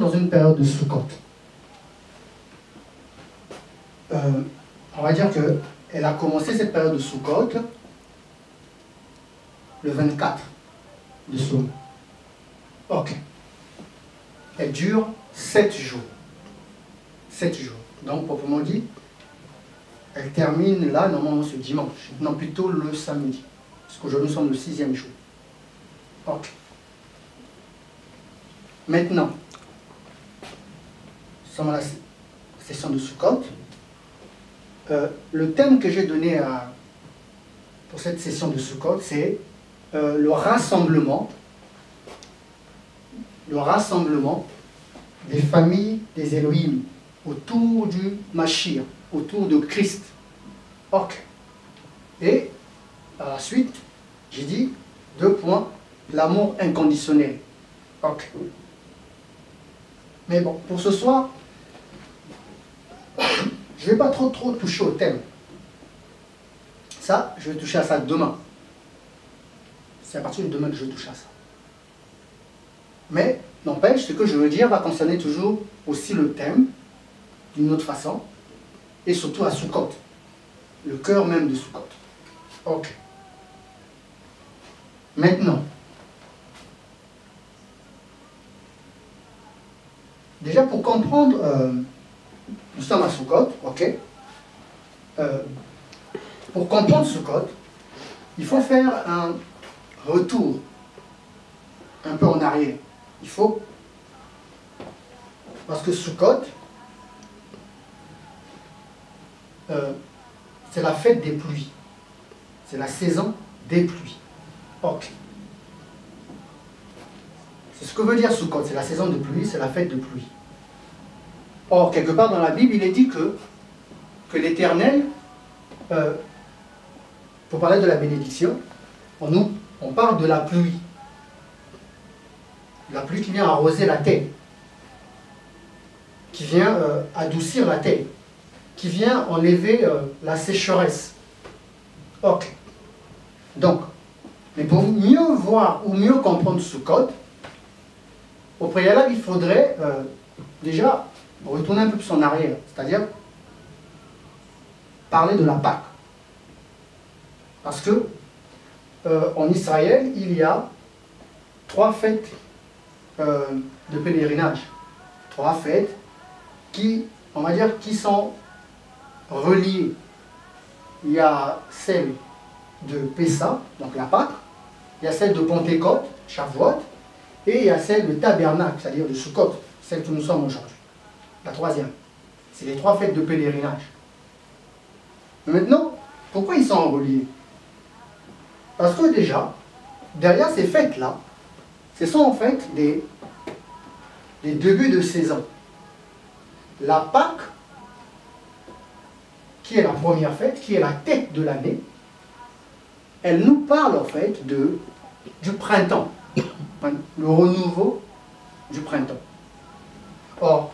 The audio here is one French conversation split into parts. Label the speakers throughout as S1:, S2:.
S1: dans une période de Sukkot. On va dire qu'elle a commencé cette période de Sukkot le 24 de Somme. Ok. Elle dure 7 jours. 7 jours. Donc, proprement dit, elle termine là, normalement ce dimanche. Non, plutôt le samedi. Parce qu'aujourd'hui, nous sommes le 6e jour. Ok. Maintenant, nous sommes à la session de Sukkot. Le thème que j'ai donné pour cette session de Sukkot, c'est le rassemblement des familles des Elohim autour du Mashiach, autour de Christ. Ok. Et par la suite, j'ai dit 2 points, l'amour inconditionnel. Ok. Mais bon, pour ce soir, je ne vais pas trop toucher au thème. Ça, je vais toucher à ça demain. C'est à partir de demain que je vais toucher à ça. Mais, n'empêche, ce que je veux dire va concerner toujours aussi le thème, d'une autre façon, et surtout à Sukkot, le cœur même de Sukkot. Ok. Maintenant, déjà pour comprendre, nous sommes à Sukkot, ok. Pour comprendre Sukkot, il faut faire un retour un peu en arrière. Il faut, parce que Sukkot, c'est la fête des pluies. C'est la saison des pluies. Ok. C'est ce que veut dire Sukkot. C'est la saison de pluie, c'est la fête de pluie. Or, quelque part dans la Bible, il est dit que l'Éternel, pour parler de la bénédiction, on parle de la pluie. La pluie qui vient arroser la terre, qui vient adoucir la terre, qui vient enlever la sécheresse. Ok. Donc, mais pour mieux voir ou mieux comprendre Sukkot, au préalable, il faudrait déjà retourner un peu plus en arrière, c'est-à-dire parler de la Pâque. Parce que en Israël, il y a 3 fêtes de pèlerinage. 3 fêtes qui, on va dire, qui sont reliées. Il y a celle de Pessah, donc la Pâque, il y a celle de Pentecôte, Shavuot, et il y a celle de Tabernacle, c'est-à-dire de Sukkot, celle que nous sommes aujourd'hui. La 3e. C'est les 3 fêtes de pèlerinage. Mais maintenant, pourquoi ils sont reliés? Parce que déjà, derrière ces fêtes-là, ce sont en fait des débuts de saison. La Pâque, qui est la première fête, qui est la tête de l'année, elle nous parle en fait du printemps, le renouveau du printemps. Or,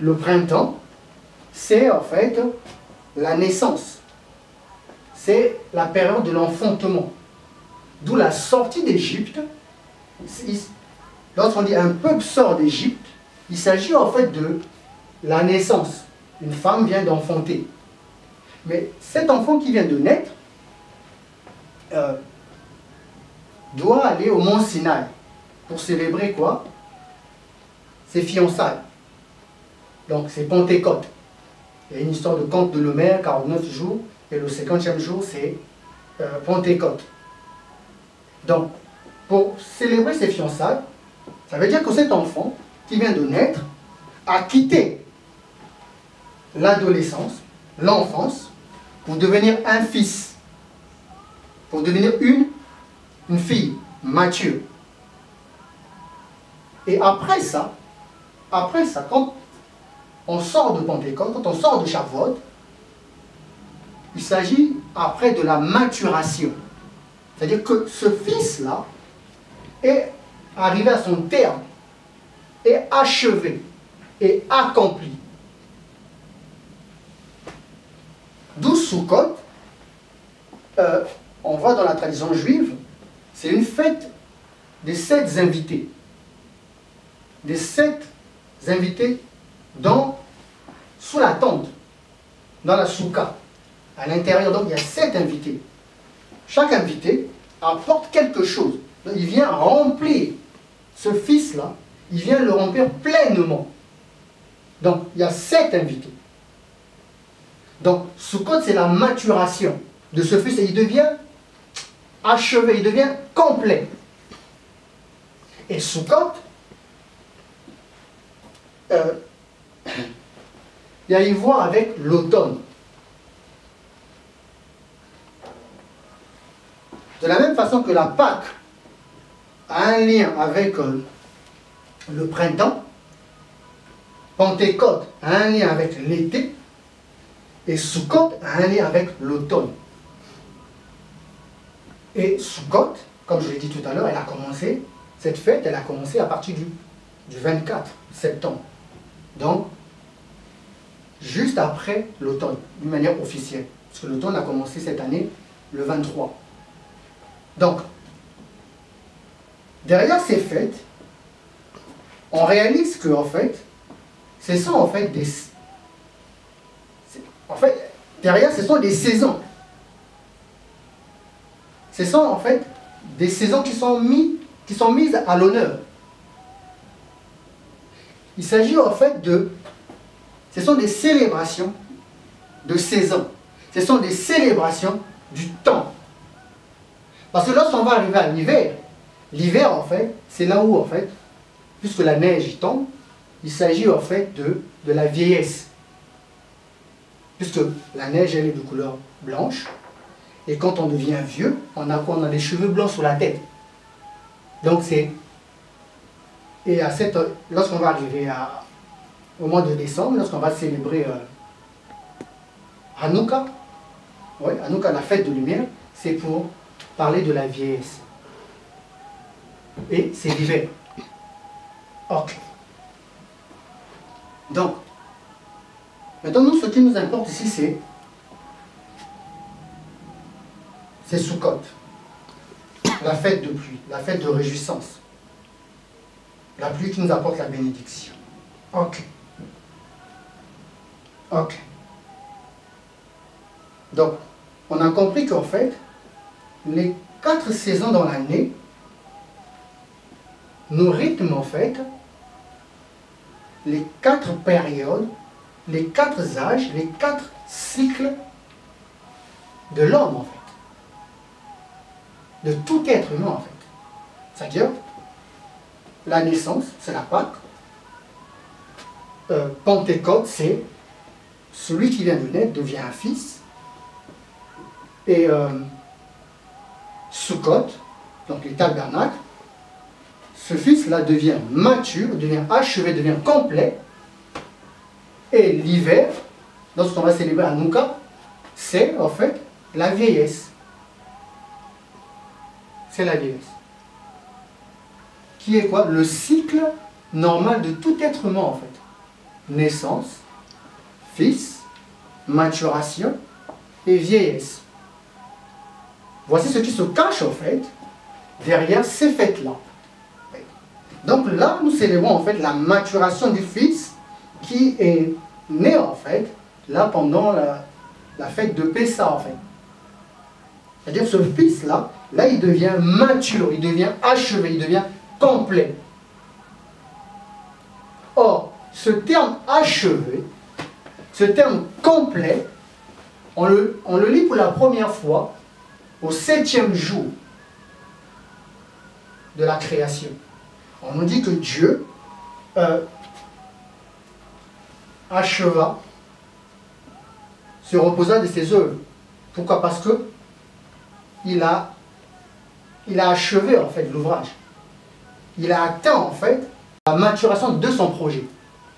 S1: le printemps, c'est en fait la naissance. C'est la période de l'enfantement. D'où la sortie d'Égypte. Lorsqu'on dit un peuple sort d'Égypte, il s'agit en fait de la naissance. Une femme vient d'enfanter. Mais cet enfant qui vient de naître doit aller au mont Sinaï pour célébrer quoi? Ses fiançailles. Donc c'est Pentecôte. Il y a une histoire de conte de Lemaire, 49 jours, et le 50e jour c'est Pentecôte. Donc, pour célébrer ses fiançailles, ça veut dire que cet enfant qui vient de naître a quitté l'adolescence, l'enfance, pour devenir un fils, pour devenir une fille mature. Et après ça, quand on sort de Pentecôte, quand on sort de Shavuot, il s'agit après de la maturation. C'est-à-dire que ce fils-là est arrivé à son terme, est achevé, est accompli. D'où Sukkot, on voit dans la tradition juive, c'est une fête des 7 invités. les 7 invités sous la tente, dans la souka. À l'intérieur, donc, il y a 7 invités. Chaque invité apporte quelque chose. Donc, il vient remplir ce fils-là, il vient le remplir pleinement. Donc, il y a 7 invités. Donc, Sukkot, c'est la maturation de ce fils et il devient achevé, il devient complet. Et Sukkot, il y a à y voir avec l'automne. De la même façon que la Pâque a un lien avec le printemps, Pentecôte a un lien avec l'été, et Sukkot a un lien avec l'automne. Et Sukkot, comme je l'ai dit tout à l'heure, cette fête, elle a commencé à partir du 24 septembre. Donc, juste après l'automne, d'une manière officielle. Parce que l'automne a commencé cette année le 23. Donc, derrière ces fêtes, on réalise que, en fait, ce sont en fait des... En fait, derrière, ce sont des saisons. Ce sont en fait des saisons qui sont mises à l'honneur. Il s'agit en fait ce sont des célébrations de saison. Ce sont des célébrations du temps. Parce que lorsqu'on va arriver à l'hiver en fait, c'est là où en fait, puisque la neige tombe, il s'agit en fait de la vieillesse. Puisque la neige elle est de couleur blanche, et quand on devient vieux, on a quoi? On a des cheveux blancs sur la tête. Donc c'est... Et lorsqu'on va arriver au mois de décembre, lorsqu'on va célébrer Hanouka, Hanouka, la fête de lumière, c'est pour parler de la vieillesse. Et c'est l'hiver. Ok. Donc, maintenant, nous, ce qui nous importe ici, c'est Sukkot, la fête de pluie, la fête de réjouissance. La pluie qui nous apporte la bénédiction. Ok. Ok. Donc, on a compris qu'en fait, les 4 saisons dans l'année nous rythment en fait les 4 périodes, les 4 âges, les 4 cycles de l'homme en fait. De tout être humain en fait. C'est-à-dire, la naissance, c'est la Pâque. Pentecôte, c'est celui qui vient de naître devient un fils. Et Sukkot, donc les tabernacles, ce fils-là devient mature, devient achevé, devient complet. Et l'hiver, lorsqu'on va célébrer Hanouka, c'est en fait la vieillesse. C'est la vieillesse. Qui est quoi? Le cycle normal de tout être humain en fait. Naissance, fils, maturation et vieillesse. Voici ce qui se cache en fait derrière ces fêtes-là. Donc là, nous célébrons en fait la maturation du fils qui est né en fait là pendant la fête de Pessa en fait. C'est-à-dire ce fils-là, là il devient mature, il devient achevé, il devient complet. Or, ce terme achevé, ce terme complet, on le lit pour la première fois au 7e jour de la création. On nous dit que Dieu acheva, se reposa de ses œuvres. Pourquoi? Parce que il a achevé en fait l'ouvrage. Il a atteint en fait la maturation de son projet.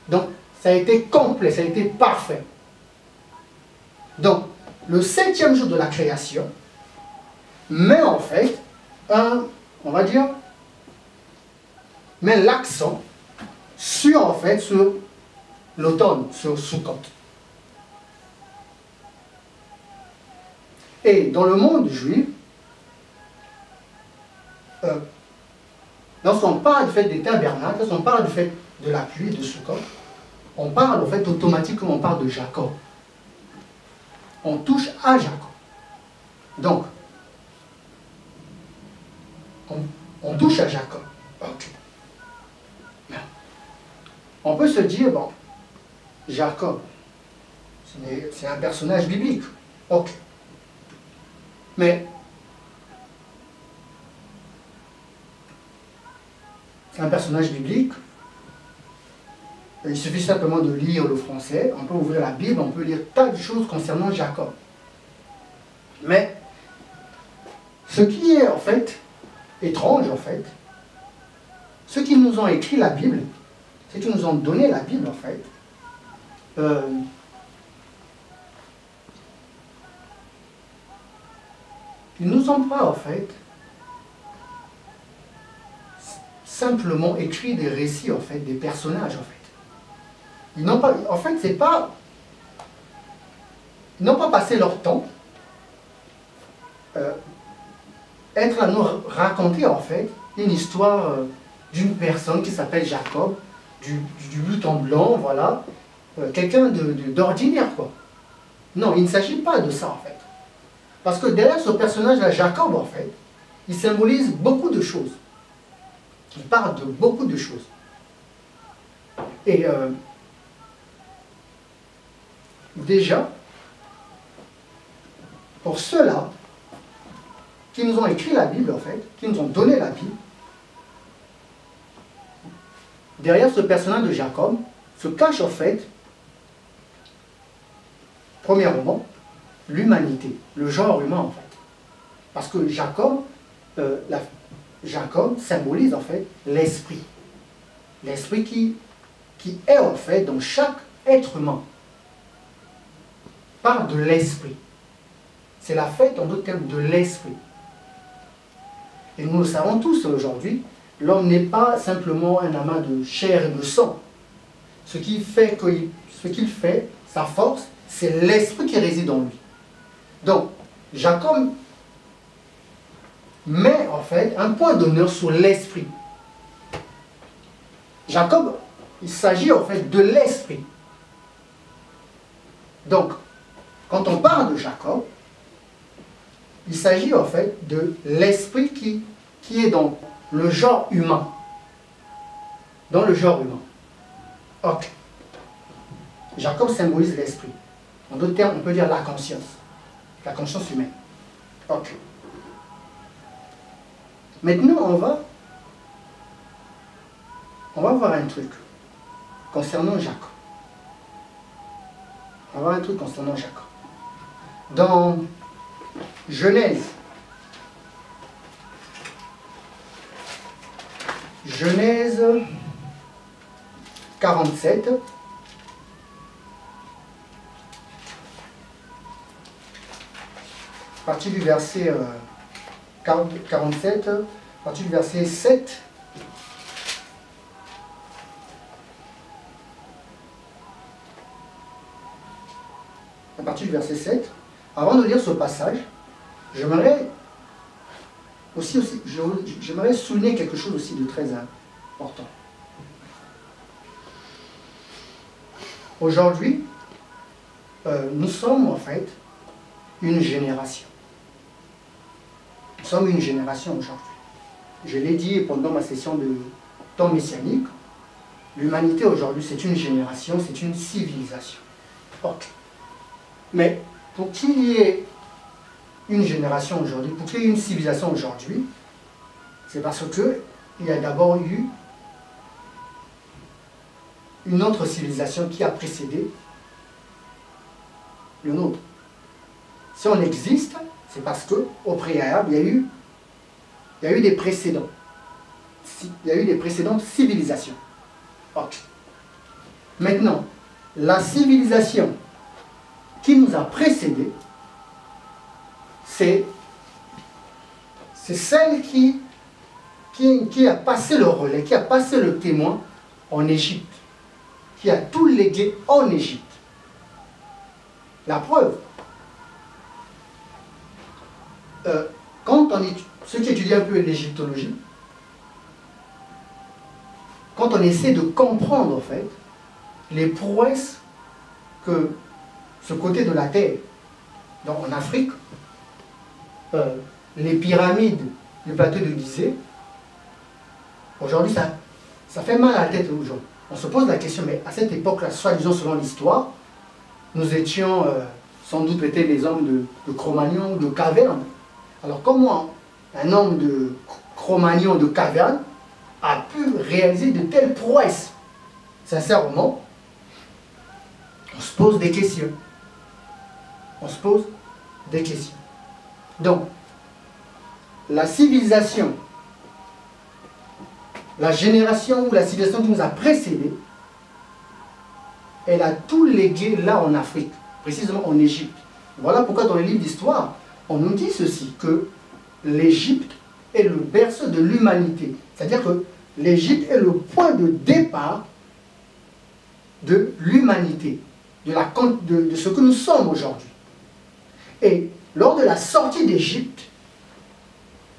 S1: Donc ça a été complet, ça a été parfait. Donc le 7e jour de la création met en fait on va dire, met l'accent sur en fait sur l'automne, sur Sukkot. Et dans le monde juif, lorsqu'on parle du fait des tabernacles, lorsqu'on parle du fait de la pluie, de Sukkot, on parle en fait automatiquement, on parle de Jacob. On touche à Jacob. Donc, on touche à Jacob. Ok. On peut se dire, bon, Jacob, c'est un personnage biblique. Ok. Mais c'est un personnage biblique. Il suffit simplement de lire le français. On peut ouvrir la Bible, on peut lire tas de choses concernant Jacob. Mais ce qui est en fait étrange, en fait, ceux qui nous ont écrit la Bible, ceux qui nous ont donné la Bible, en fait, ils ne nous ont pas, en fait, simplement écrit des récits, en fait, des personnages, en fait. Ils n'ont pas, en fait, c'est pas, ils n'ont pas passé leur temps être à nous raconter, en fait, une histoire d'une personne qui s'appelle Jacob, du but en blanc, voilà, quelqu'un d'ordinaire, quoi. Non, il ne s'agit pas de ça, en fait. Parce que derrière ce personnage-là, Jacob, en fait, il symbolise beaucoup de choses. Il parle de beaucoup de choses. Et déjà, pour ceux-là qui nous ont écrit la Bible, en fait, qui nous ont donné la Bible, derrière ce personnage de Jacob se cache, en fait, premièrement, l'humanité, le genre humain, en fait. Parce que Jacob, Jacob symbolise, en fait, l'esprit. L'esprit qui est, en fait, dans chaque être humain. Parle de l'esprit. C'est la fête, en d'autres termes, de l'esprit. Et nous le savons tous aujourd'hui, l'homme n'est pas simplement un amas de chair et de sang. Ce qu'il fait, sa force, c'est l'esprit qui réside en lui. Donc, Jacob met en fait un point d'honneur sur l'esprit. Jacob, il s'agit en fait de l'esprit. Donc, quand on parle de Jacob, il s'agit en fait de l'esprit qui est dans le genre humain. Dans le genre humain. Ok. Jacob symbolise l'esprit. En d'autres termes, on peut dire la conscience. La conscience humaine. Ok. Maintenant, on va voir un truc concernant Jacob. On va voir un truc concernant Jacob. Dans Genèse 47, à partir du verset 47, à partir du verset 7, à partir du verset 7, avant de lire ce passage, j'aimerais souligner quelque chose aussi de très important. Aujourd'hui, nous sommes en fait une génération. Nous sommes une génération aujourd'hui. Je l'ai dit pendant ma session de temps messianique, l'humanité aujourd'hui c'est une génération, c'est une civilisation. Ok. Mais pour qu'il y ait une génération aujourd'hui, pour qu'il y ait une civilisation aujourd'hui, c'est parce qu'il y a d'abord eu une autre civilisation qui a précédé le nôtre. Si on existe, c'est parce qu'au préalable, il y a eu des précédents. Il y a eu des précédentes civilisations. Ok. Maintenant, la civilisation qui nous a précédés, c'est celle qui a passé le relais, qui a passé le témoin en Égypte, qui a tout légué en Égypte. La preuve, ceux qui étudient un peu l'égyptologie, quand on essaie de comprendre, en fait, les prouesses que ce côté de la Terre, donc en Afrique, les pyramides du plateau de Gizeh, aujourd'hui, ça fait mal à la tête aux gens. On se pose la question, mais à cette époque-là, soi-disant selon l'histoire, nous étions sans doute peut-être les hommes de Cro-Magnon, de caverne. Alors comment un homme de Cro-Magnon, de caverne, a pu réaliser de telles prouesses? Sincèrement, on se pose des questions. On se pose des questions. Donc, la civilisation, la génération ou la civilisation qui nous a précédés, elle a tout légué là en Afrique, précisément en Égypte. Voilà pourquoi dans les livres d'histoire, on nous dit ceci, que l'Égypte est le berceau de l'humanité. C'est-à-dire que l'Égypte est le point de départ de l'humanité, de ce que nous sommes aujourd'hui. Et lors de la sortie d'Égypte,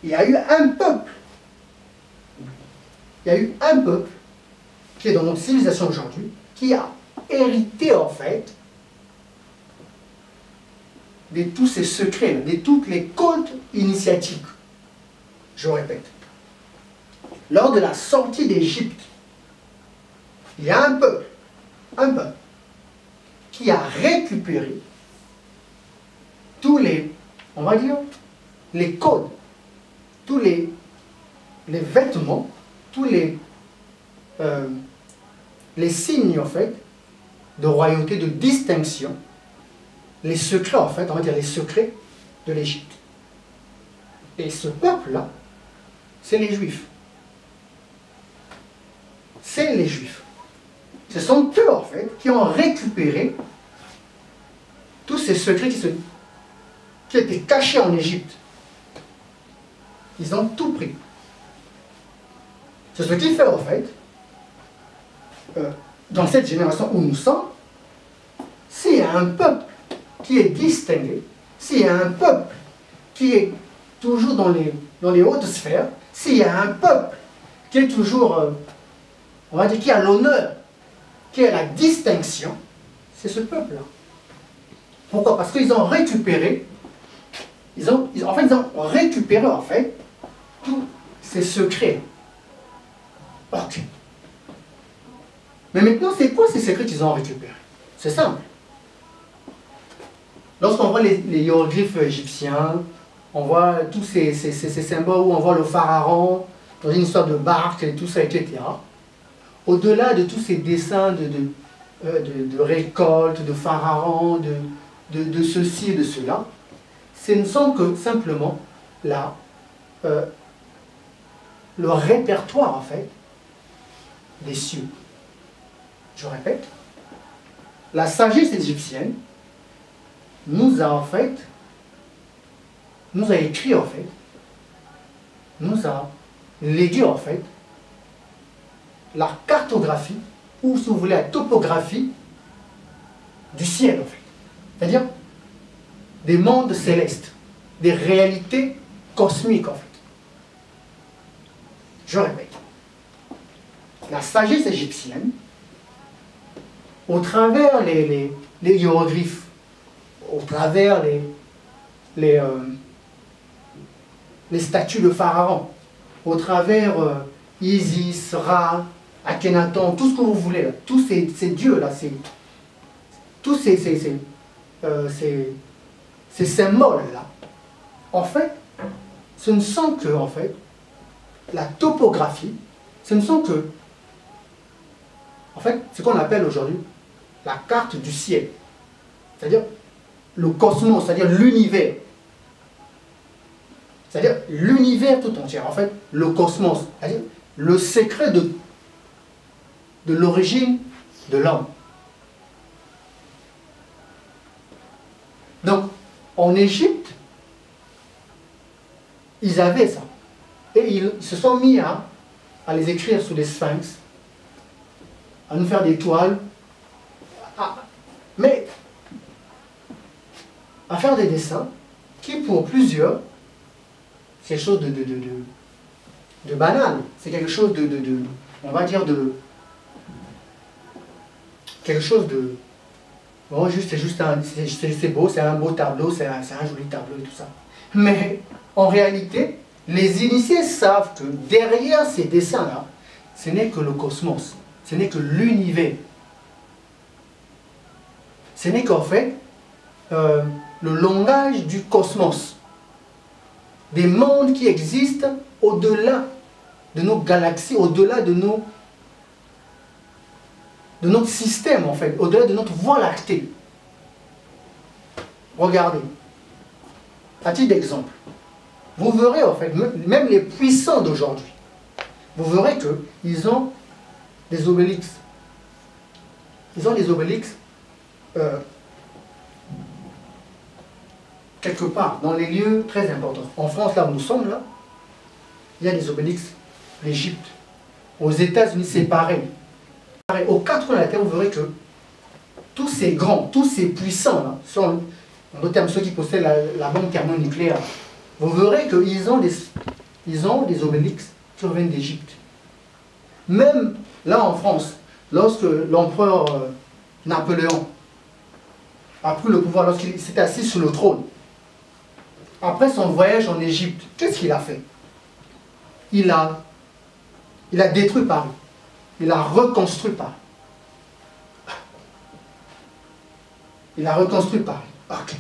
S1: il y a eu un peuple. Il y a eu un peuple qui est dans notre civilisation aujourd'hui, qui a hérité en fait de tous ces secrets, de toutes les codes initiatiques. Je répète. Lors de la sortie d'Égypte, il y a un peuple qui a récupéré tous les, on va dire, les codes, tous les vêtements, tous les signes, en fait, de royauté, de distinction, les secrets, en fait, on va dire les secrets de l'Égypte. Et ce peuple-là, c'est les Juifs. C'est les Juifs. Ce sont eux, en fait, qui ont récupéré tous ces secrets qui étaient cachés en Égypte. Ils ont tout pris. C'est ce qui fait, en fait, dans cette génération où nous sommes, s'il y a un peuple qui est distingué, s'il y a un peuple qui est toujours dans les hautes sphères, s'il y a un peuple qui est toujours, on va dire, qui a l'honneur, qui a la distinction, c'est ce peuple-là. Pourquoi? Parce qu'ils ont récupéré, ils ont récupéré, en fait, tous ces secrets. Ok. Mais maintenant, c'est quoi ces secrets qu'ils ont récupérés? C'est simple. Lorsqu'on voit les hiéroglyphes égyptiens, on voit tous ces symboles où on voit le pharaon dans une histoire de barque et tout ça, etc. Au-delà de tous ces dessins de récolte, de pharaon, de ceci et de cela, ce ne sont que simplement le répertoire, en fait, des cieux. Je répète, la sagesse égyptienne nous a écrit, en fait, nous a légué, en fait, la cartographie, ou si vous voulez, la topographie du ciel, en fait. C'est-à-dire des mondes célestes, des réalités cosmiques, en fait. Je répète, la sagesse égyptienne, au travers les hiéroglyphes, au travers les statues de Pharaon, au travers Isis, Ra, Akhenaton, tout ce que vous voulez, là, tous ces dieux-là, tous ces symboles-là, en fait, ce ne sont que, en fait, la topographie, ce ne sont que, en fait, ce qu'on appelle aujourd'hui la carte du ciel, c'est-à-dire le cosmos, c'est-à-dire l'univers. C'est-à-dire l'univers tout entier, en fait, le cosmos, c'est-à-dire le secret de l'origine de l'homme. Donc, en Égypte, ils avaient ça. Et ils se sont mis à les écrire sous les sphinx, à nous faire des toiles, mais à faire des dessins qui, pour plusieurs, c'est quelque chose de banal. C'est quelque chose on va dire, de quelque chose de... Bon, c'est beau, c'est un beau tableau, c'est un joli tableau et tout ça. Mais en réalité, les initiés savent que derrière ces dessins-là, ce n'est que le cosmos, ce n'est que l'univers. Ce n'est qu'en fait le langage du cosmos, des mondes qui existent au-delà de nos galaxies, au-delà de notre système en fait, au-delà de notre voie lactée. Regardez, à titre d'exemple, vous verrez en fait, même les puissants d'aujourd'hui, vous verrez qu'ils ont des obélix. Ils ont des obélix quelque part, dans les lieux très importants. En France, là où nous sommes, là, il y a des obélix. L'Égypte. Aux États-Unis, c'est pareil. Aux quatre coins de la Terre, vous verrez que tous ces grands, tous ces puissants, là, sont, en d'autres termes, ceux qui possèdent la bombe thermonucléaire, vous verrez qu'ils ont des obélix qui reviennent d'Égypte. Même là en France, lorsque l'empereur Napoléon a pris le pouvoir, lorsqu'il s'est assis sur le trône, après son voyage en Égypte, qu'est-ce qu'il a fait? Il a détruit Paris. Il a reconstruit Paris. Il a reconstruit Paris. Okay.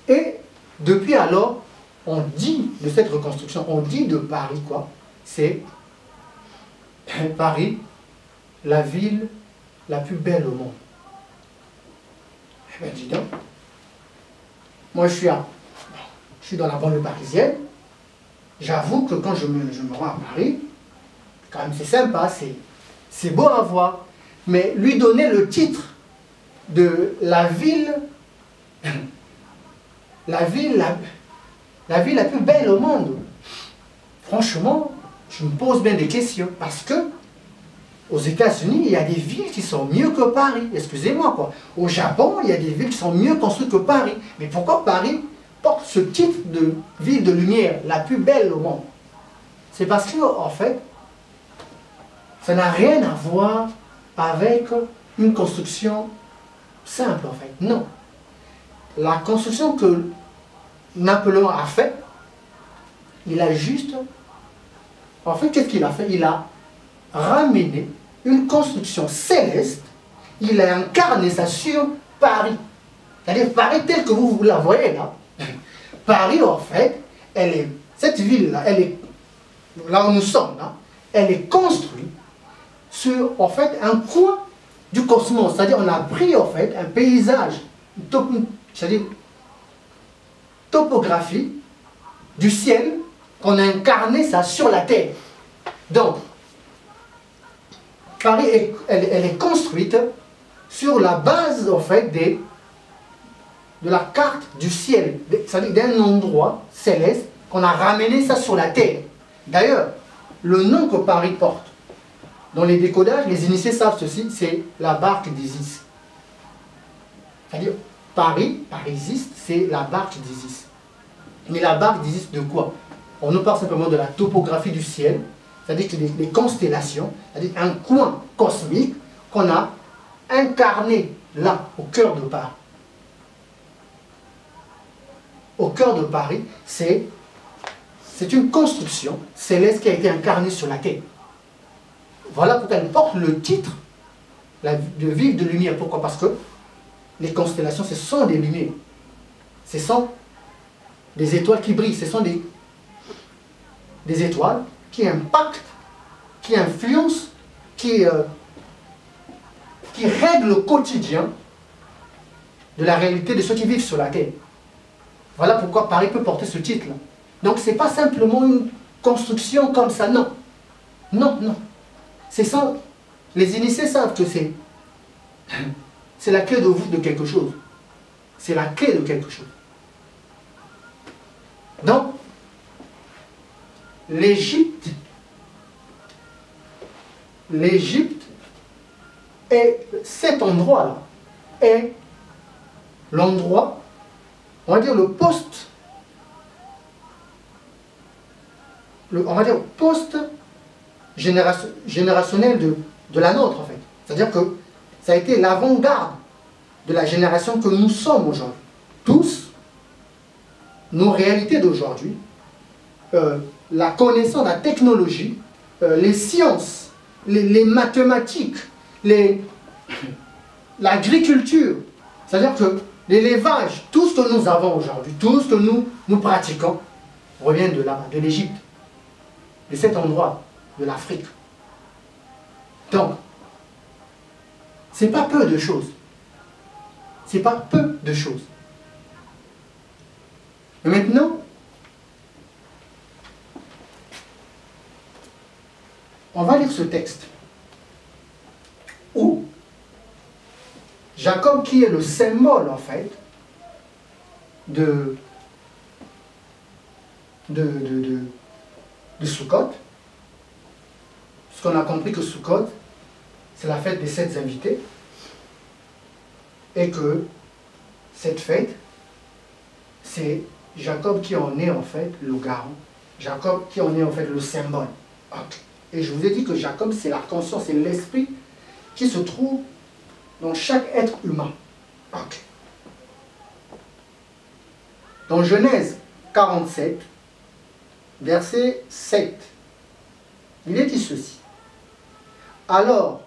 S1: Et depuis alors, on dit de cette reconstruction, on dit de Paris quoi? C'est Paris, la ville la plus belle au monde. Eh bien, dis donc. Moi, je suis dans la banlieue parisienne. J'avoue que quand je me rends à Paris, quand même c'est sympa, c'est beau à voir. Mais lui donner le titre de la ville la plus belle au monde, franchement, je me pose bien des questions. Parce que aux États-Unis, il y a des villes qui sont mieux que Paris. Excusez-moi, quoi. Au Japon, il y a des villes qui sont mieux construites que Paris. Mais pourquoi Paris porte ce titre de ville de lumière, la plus belle au monde? C'est parce que, en fait, ça n'a rien à voir avec une construction simple, en fait. Non. La construction que Napoléon a faite, il a juste... En fait, qu'est-ce qu'il a fait? Il a ramené une construction céleste, il a incarné ça sur Paris. C'est-à-dire Paris tel que vous la voyez là. Paris, en fait, cette ville-là, elle est, là où nous sommes, là, elle est construite sur, en fait, un coin du cosmos. C'est-à-dire, on a pris, en fait, un paysage, c'est-à-dire, topographie du ciel, qu'on a incarné ça sur la terre. Donc, Paris, elle est construite sur la base, en fait, de la carte du ciel, c'est-à-dire d'un endroit céleste qu'on a ramené ça sur la terre. D'ailleurs, le nom que Paris porte, dans les décodages, les initiés savent ceci, c'est la barque d'Isis. C'est-à-dire, Paris, Parisiste, c'est la barque d'Isis. Mais la barque d'Isis de quoi? On nous parle simplement de la topographie du ciel, c'est-à-dire que les constellations, c'est-à-dire un coin cosmique qu'on a incarné là, au cœur de Paris. Au cœur de Paris, c'est une construction céleste qui a été incarnée sur la terre. Voilà pourquoi elle porte le titre de ville de lumière. Pourquoi? Parce que les constellations, ce sont des lumières. Ce sont des étoiles qui brillent. Ce sont des étoiles qui impactent, qui influencent, qui règlent le quotidien de la réalité de ceux qui vivent sur la terre. Voilà pourquoi Paris peut porter ce titre-là. Donc, ce n'est pas simplement une construction comme ça, non. Non, non. C'est ça. Les initiés savent que c'est la clé de voûte de quelque chose. C'est la clé de quelque chose. Donc, l'Égypte et cet endroit-là est l'endroit, on va dire le poste, générationnelle de la nôtre, en fait. C'est-à-dire que ça a été l'avant-garde de la génération que nous sommes aujourd'hui. Tous, nos réalités d'aujourd'hui, la connaissance, la technologie, les sciences, les mathématiques, l'agriculture, c'est-à-dire que l'élevage, tout ce que nous avons aujourd'hui, tout ce que nous pratiquons, revient de là-bas, de l'Égypte, de cet endroit, de l'Afrique. Donc, c'est pas peu de choses. C'est pas peu de choses. Et maintenant, on va lire ce texte où Jacob, qui est le symbole en fait de Sukkot, parce qu'on a compris que Sukkot, c'est la fête des 7 invités, et que cette fête, c'est Jacob qui en est en fait le garant, Jacob qui en est en fait le symbole. Okay. Et je vous ai dit que Jacob, c'est la conscience, c'est l'esprit qui se trouve dans chaque être humain. Okay. Dans Genèse 47, verset 7, il est dit ceci. Alors,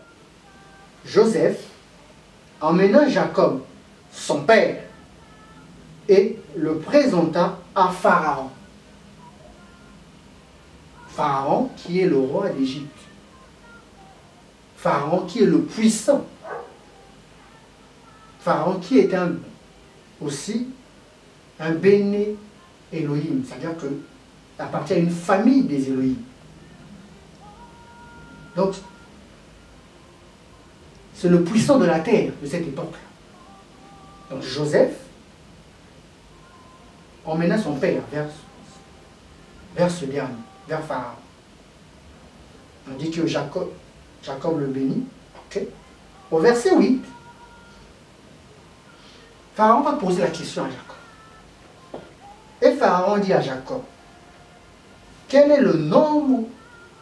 S1: Joseph emmena Jacob, son père, et le présenta à Pharaon. Pharaon qui est le roi d'Égypte. Pharaon qui est le puissant. Pharaon qui est aussi un béné Elohim, c'est-à-dire qu'il appartient à une famille des Elohim. Donc, c'est le puissant de la terre de cette époque-là. Donc Joseph emmena son père vers ce dernier, vers Pharaon. On dit que Jacob le bénit. Okay. Au verset 8, Pharaon va poser la question à Jacob. Et Pharaon dit à Jacob, quel est le nombre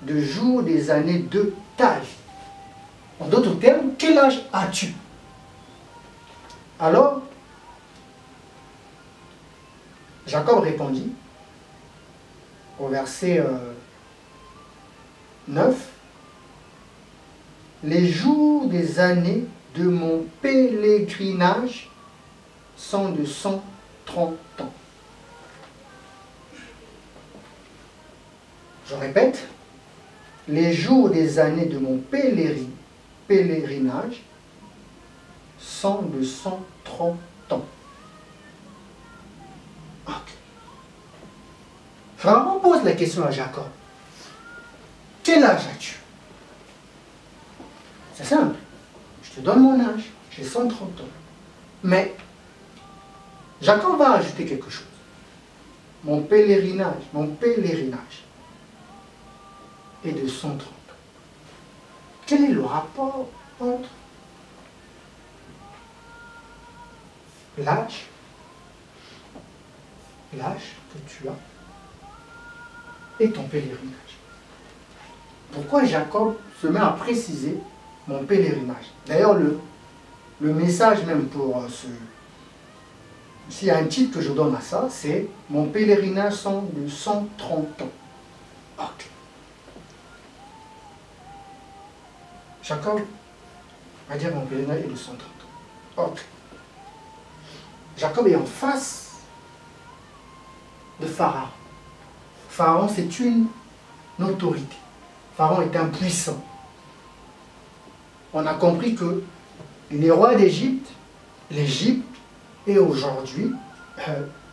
S1: de jours des années de ta vie? En d'autres termes, quel âge as-tu? Alors, Jacob répondit, au verset 9, les jours des années de mon pèlerinage sont de 130 ans. Je répète, les jours des années de mon pèlerinage sont de 130 ans. Okay. Pharaon pose la question à Jacob. Quel âge as-tu? C'est simple. Je te donne mon âge. J'ai 130 ans. Mais Jacob va ajouter quelque chose. Mon pèlerinage est de 130 ans. Quel est le rapport entre l'âge que tu as et ton pèlerinage? Pourquoi Jacob se met à préciser mon pèlerinage? D'ailleurs, le message même pour s'il y a un titre que je donne à ça, c'est « Mon pèlerinage sont de 130 ans ». Okay. Jacob va dire « Mon pèlerinage est de 130 ans ». Okay. Jacob est en face de Pharaon. Pharaon, c'est une autorité. Pharaon est un puissant. On a compris que les rois d'Égypte, l'Égypte est aujourd'hui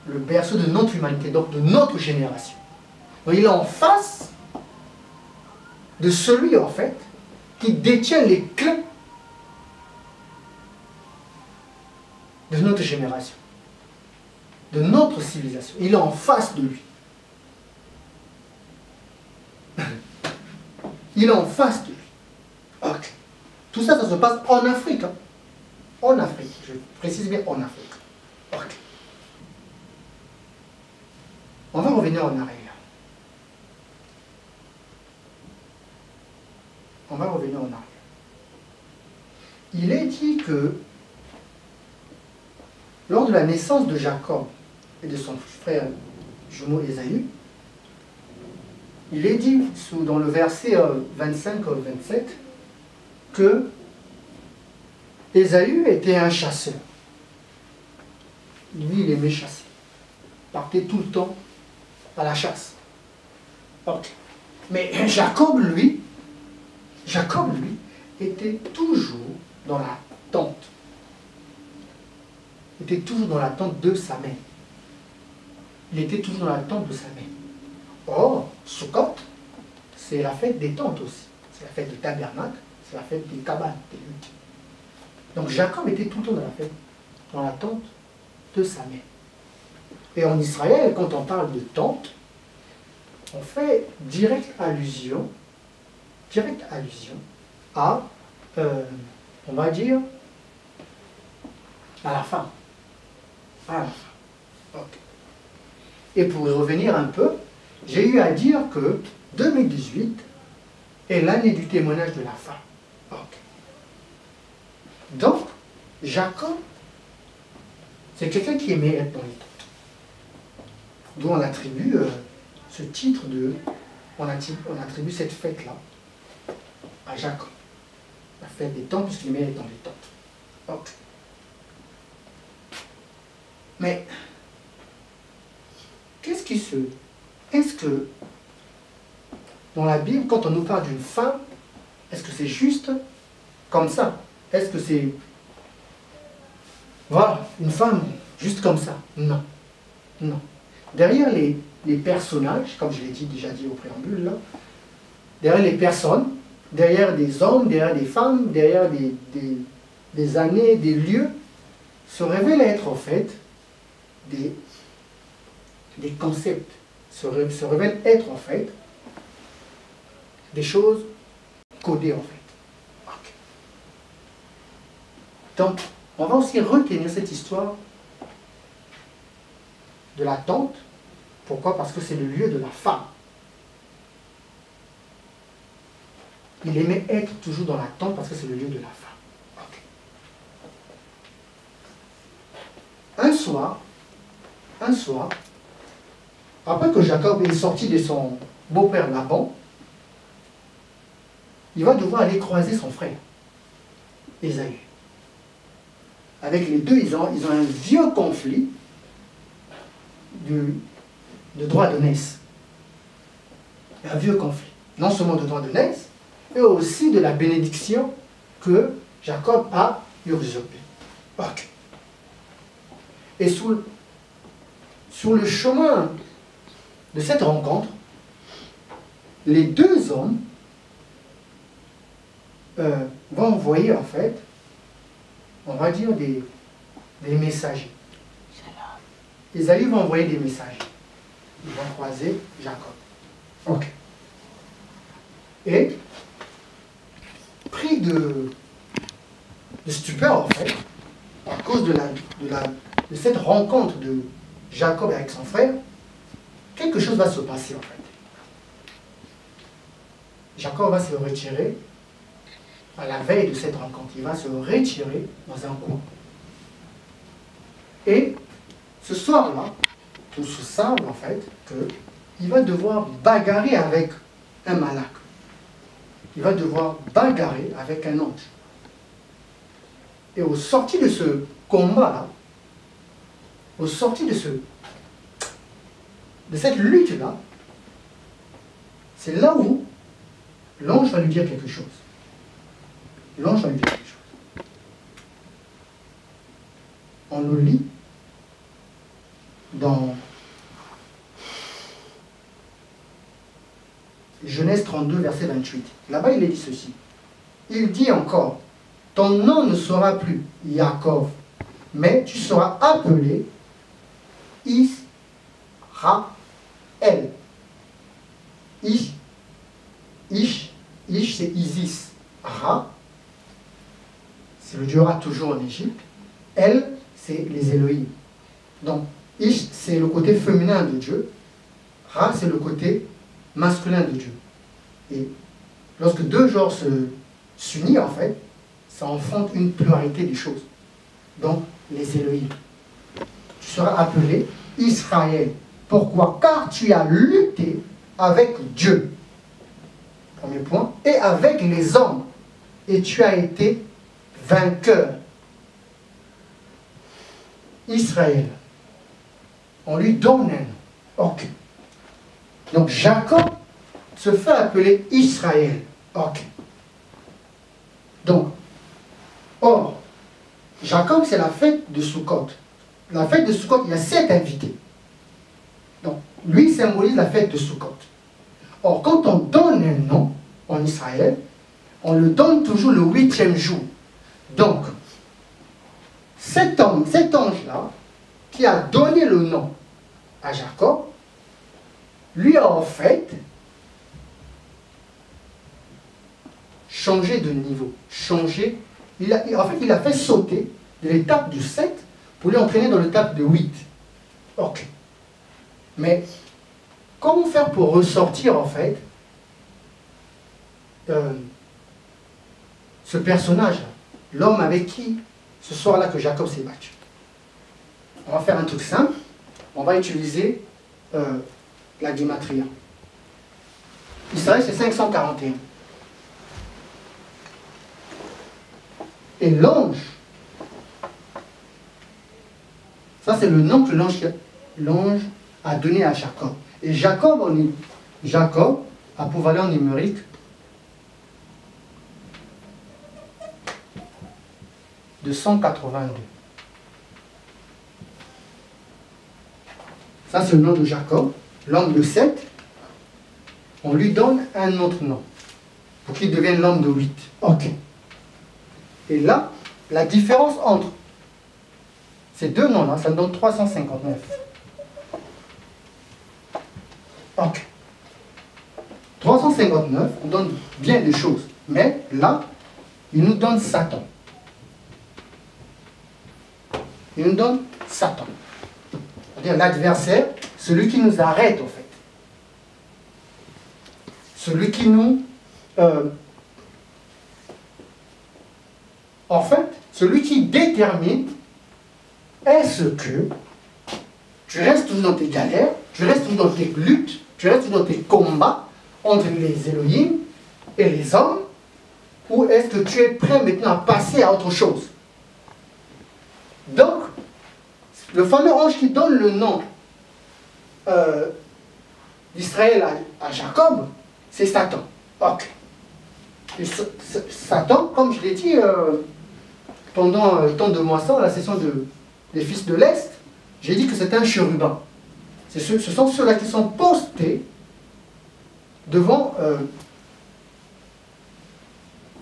S1: le berceau de notre humanité, donc de notre génération. Donc il est en face de celui, en fait, qui détient les clés de notre génération, de notre civilisation. Il est en face de lui. Il est en face de lui. Okay. Tout ça, ça se passe en Afrique. Hein. En Afrique. Je précise bien en Afrique. Okay. On va revenir en arrière. on va revenir en arrière. Il est dit que lors de la naissance de Jacob et de son frère jumeau Ésaü, il est dit dans le verset 25-27 que Ésaü était un chasseur. Lui, il aimait chasser. Il partait tout le temps à la chasse. Okay. Mais Jacob, lui, était toujours dans la tente. Il était toujours dans la tente de sa mère. Il était toujours dans la tente de sa mère. Or, Sukkot, c'est la fête des tentes aussi. C'est la fête du tabernacle, c'est la fête des cabanes, des huttes. Donc Jacob était tout le temps dans la tente de sa mère. Et en Israël, quand on parle de tente, on fait directe allusion à, on va dire, à la femme. À la femme. Okay. Et pour y revenir un peu, j'ai eu à dire que 2018 est l'année du témoignage de la femme. Okay. Donc, Jacob, c'est quelqu'un qui aimait être dans les tentes. D'où on attribue ce titre de... On attribue cette fête-là à Jacob. La fête des tentes, puisqu'il aimait être dans les tentes. Okay. Mais, qu'est-ce qui se... Est-ce que, dans la Bible, quand on nous parle d'une femme, est-ce que c'est juste comme ça? Est-ce que c'est... Voilà, une femme juste comme ça? Non. Non. Derrière les personnages, comme je l'ai déjà dit au préambule, là, derrière les personnes, derrière des hommes, derrière des femmes, derrière des années, des lieux, se révèlent être en fait des concepts, se révèlent être en fait des choses codées en fait. Okay. Donc, on va aussi retenir cette histoire de la tente. Pourquoi? Parce que c'est le lieu de la femme. Il aimait être toujours dans la tente parce que c'est le lieu de la femme. Okay. Un soir, après que Jacob est sorti de son beau-père Laban, il va devoir aller croiser son frère, Ésaü. Avec les deux, ils ont un vieux conflit de droit de naissance. Un vieux conflit. Non seulement de droit de naissance, mais aussi de la bénédiction que Jacob a usurpée. Okay. Et sur le chemin de cette rencontre, les deux hommes vont envoyer en fait, on va dire des messagers. Ésaü va envoyer des messagers. Ils vont croiser Jacob. Ok. Et, pris de stupeur en fait, à cause de cette rencontre de Jacob avec son frère, quelque chose va se passer en fait. Jacob va se retirer à la veille de cette rencontre. Il va se retirer dans un coin. Et ce soir-là, tous savent en fait qu'il va devoir bagarrer avec un malak. Il va devoir bagarrer avec un ange. Et au sorti de ce combat-là, au sorti de cette lutte-là, c'est là où l'ange va lui dire quelque chose. L'ange va lui dire quelque chose. On le lit dans Genèse 32, verset 28. Là-bas, il est dit ceci. Il dit encore, ton nom ne sera plus Yaakov, mais tu seras appelé Israël. Ish, c'est Isis. Ra, c'est le dieu Ra toujours en Égypte. El, c'est les Elohim. Donc, Ish, c'est le côté féminin de Dieu. Ra, c'est le côté masculin de Dieu. Et lorsque deux genres s'unissent, en fait, ça enfante une pluralité des choses. Donc, les Élohim. Tu seras appelé Israël. Pourquoi? Car tu as lutté avec Dieu. Premier point. Et avec les hommes. Et tu as été vainqueur. Israël. On lui donne un nom. Ok. Donc Jacob se fait appeler Israël. Ok. Donc, or, Jacob, c'est la fête de Sukkot. La fête de Sukkot, il y a 7 invités. Donc, lui symbolise la fête de Sukkot. Or, quand on donne un nom en Israël, on le donne toujours le 8e jour. Donc, cet ange-là, qui a donné le nom à Jacob, lui a en fait changé de niveau. Il a fait sauter de l'étape du 7 pour lui entraîner dans l'étape de 8. Ok. Mais comment faire pour ressortir en fait ce personnage, l'homme avec qui ce soir-là que Jacob s'est battu? On va faire un truc simple. On va utiliser la gématria. Israël, c'est 541. Et l'ange, ça c'est le nom que l'ange a donné à Jacob. Et Jacob a pour valeur numérique de 182. Ça c'est le nom de Jacob. L'homme de 7, on lui donne un autre nom pour qu'il devienne l'homme de 8. Ok. Et là, la différence entre ces deux noms-là, ça me donne 359. Ok. 359, on donne bien des choses. Mais là, il nous donne Satan. Il nous donne Satan. C'est-à-dire l'adversaire, celui qui nous arrête en fait. Celui qui nous... en fait, celui qui détermine est-ce que tu restes toujours dans tes galères, tu restes toujours dans tes luttes, tu restes toujours dans tes combats entre les Elohim et les hommes, ou est-ce que tu es prêt maintenant à passer à autre chose? Donc, le fameux ange qui donne le nom d'Israël à Jacob, c'est Satan. Ok. Et Satan, comme je l'ai dit pendant le temps de moisson, la session des fils de l'Est, j'ai dit que c'est un chérubin. Ce sont ceux-là qui sont postés devant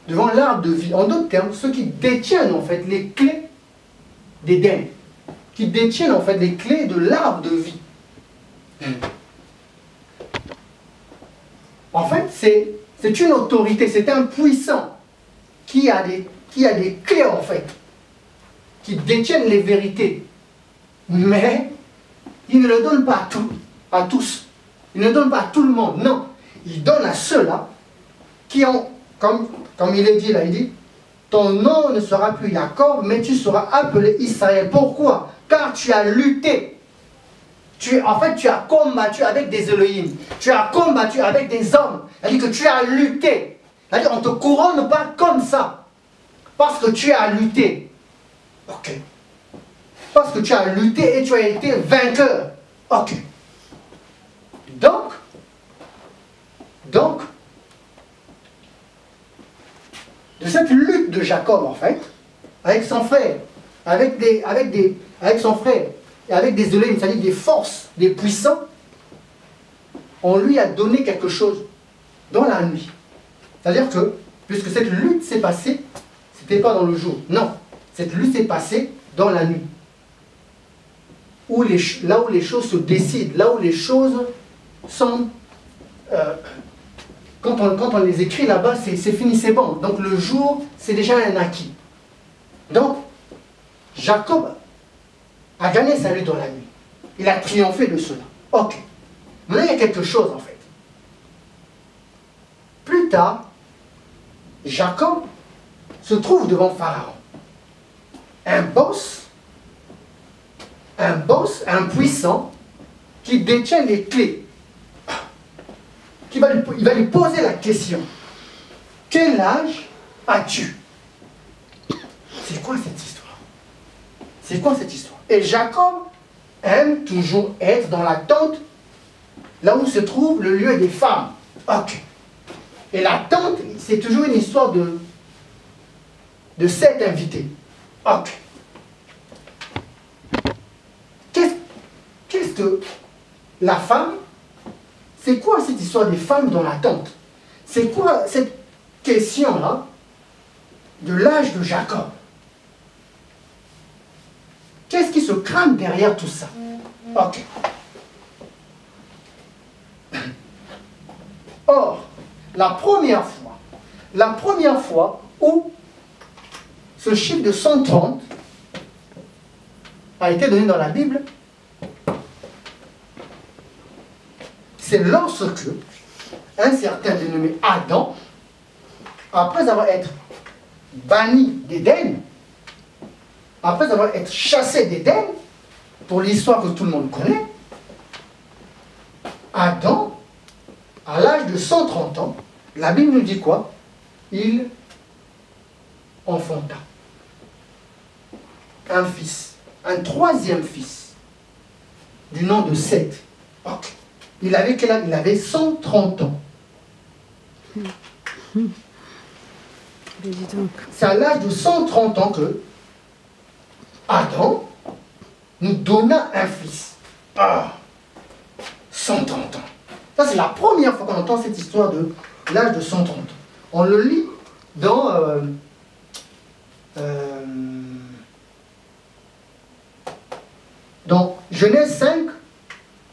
S1: l'arbre de vie. En d'autres termes, ceux qui détiennent en fait les clés d'Éden, qui détiennent en fait les clés de l'arbre de vie. En fait, c'est une autorité, c'est un puissant qui a des clés en fait, qui détiennent les vérités. Mais il ne le donne pas à tous. Il ne donne pas à tout le monde, non. Il donne à ceux-là qui ont, comme il est dit là, il dit, ton nom ne sera plus Jacob, mais tu seras appelé Israël. Pourquoi? Car tu as lutté. En fait, tu as combattu avec des Elohim. Tu as combattu avec des hommes. C'est-à-dire que tu as lutté. C'est-à-dire on ne te couronne pas comme ça. Parce que tu as lutté. Ok. Parce que tu as lutté et tu as été vainqueur. Ok. Donc, de cette lutte de Jacob, en fait, avec son frère, avec son frère, et avec des Elohim, c'est-à-dire des forces, des puissants, on lui a donné quelque chose dans la nuit. C'est-à-dire que, puisque cette lutte s'est passée, ce n'était pas dans le jour. Non, cette lutte s'est passée dans la nuit. Là où les choses se décident, là où les choses sont... quand on les écrit là-bas, c'est fini, c'est bon. Donc le jour, c'est déjà un acquis. Donc, Jacob a gagné sa lutte dans la nuit. Il a triomphé de cela. Ok. Maintenant, il y a quelque chose en fait. Plus tard, Jacob se trouve devant Pharaon. Un boss, un puissant, qui détient les clés. Il va lui poser la question. Quel âge as-tu? C'est quoi cette histoire? C'est quoi cette histoire? Et Jacob aime toujours être dans la tente, là où se trouve le lieu des femmes. Ok. Et la tente, c'est toujours une histoire de 7 invités. Ok. Qu'est-ce que la femme, c'est quoi cette histoire des femmes dans la tente? C'est quoi cette question-là de l'âge de Jacob? Qu'est-ce qui se crame derrière tout ça? Ok. Or, la première fois où ce chiffre de 130 a été donné dans la Bible, c'est lorsque un certain dénommé Adam, après avoir été banni d'Éden, après avoir été chassé d'Éden, pour l'histoire que tout le monde connaît, Adam, à l'âge de 130 ans, la Bible nous dit quoi? Il enfanta un fils, un troisième fils, du nom de Seth. Okay. Il avait quel âge? Il avait 130 ans. C'est à l'âge de 130 ans que Adam nous donna un fils. Ah, 130 ans. Ça, c'est la première fois qu'on entend cette histoire de l'âge de 130 ans. On le lit dans Genèse 5,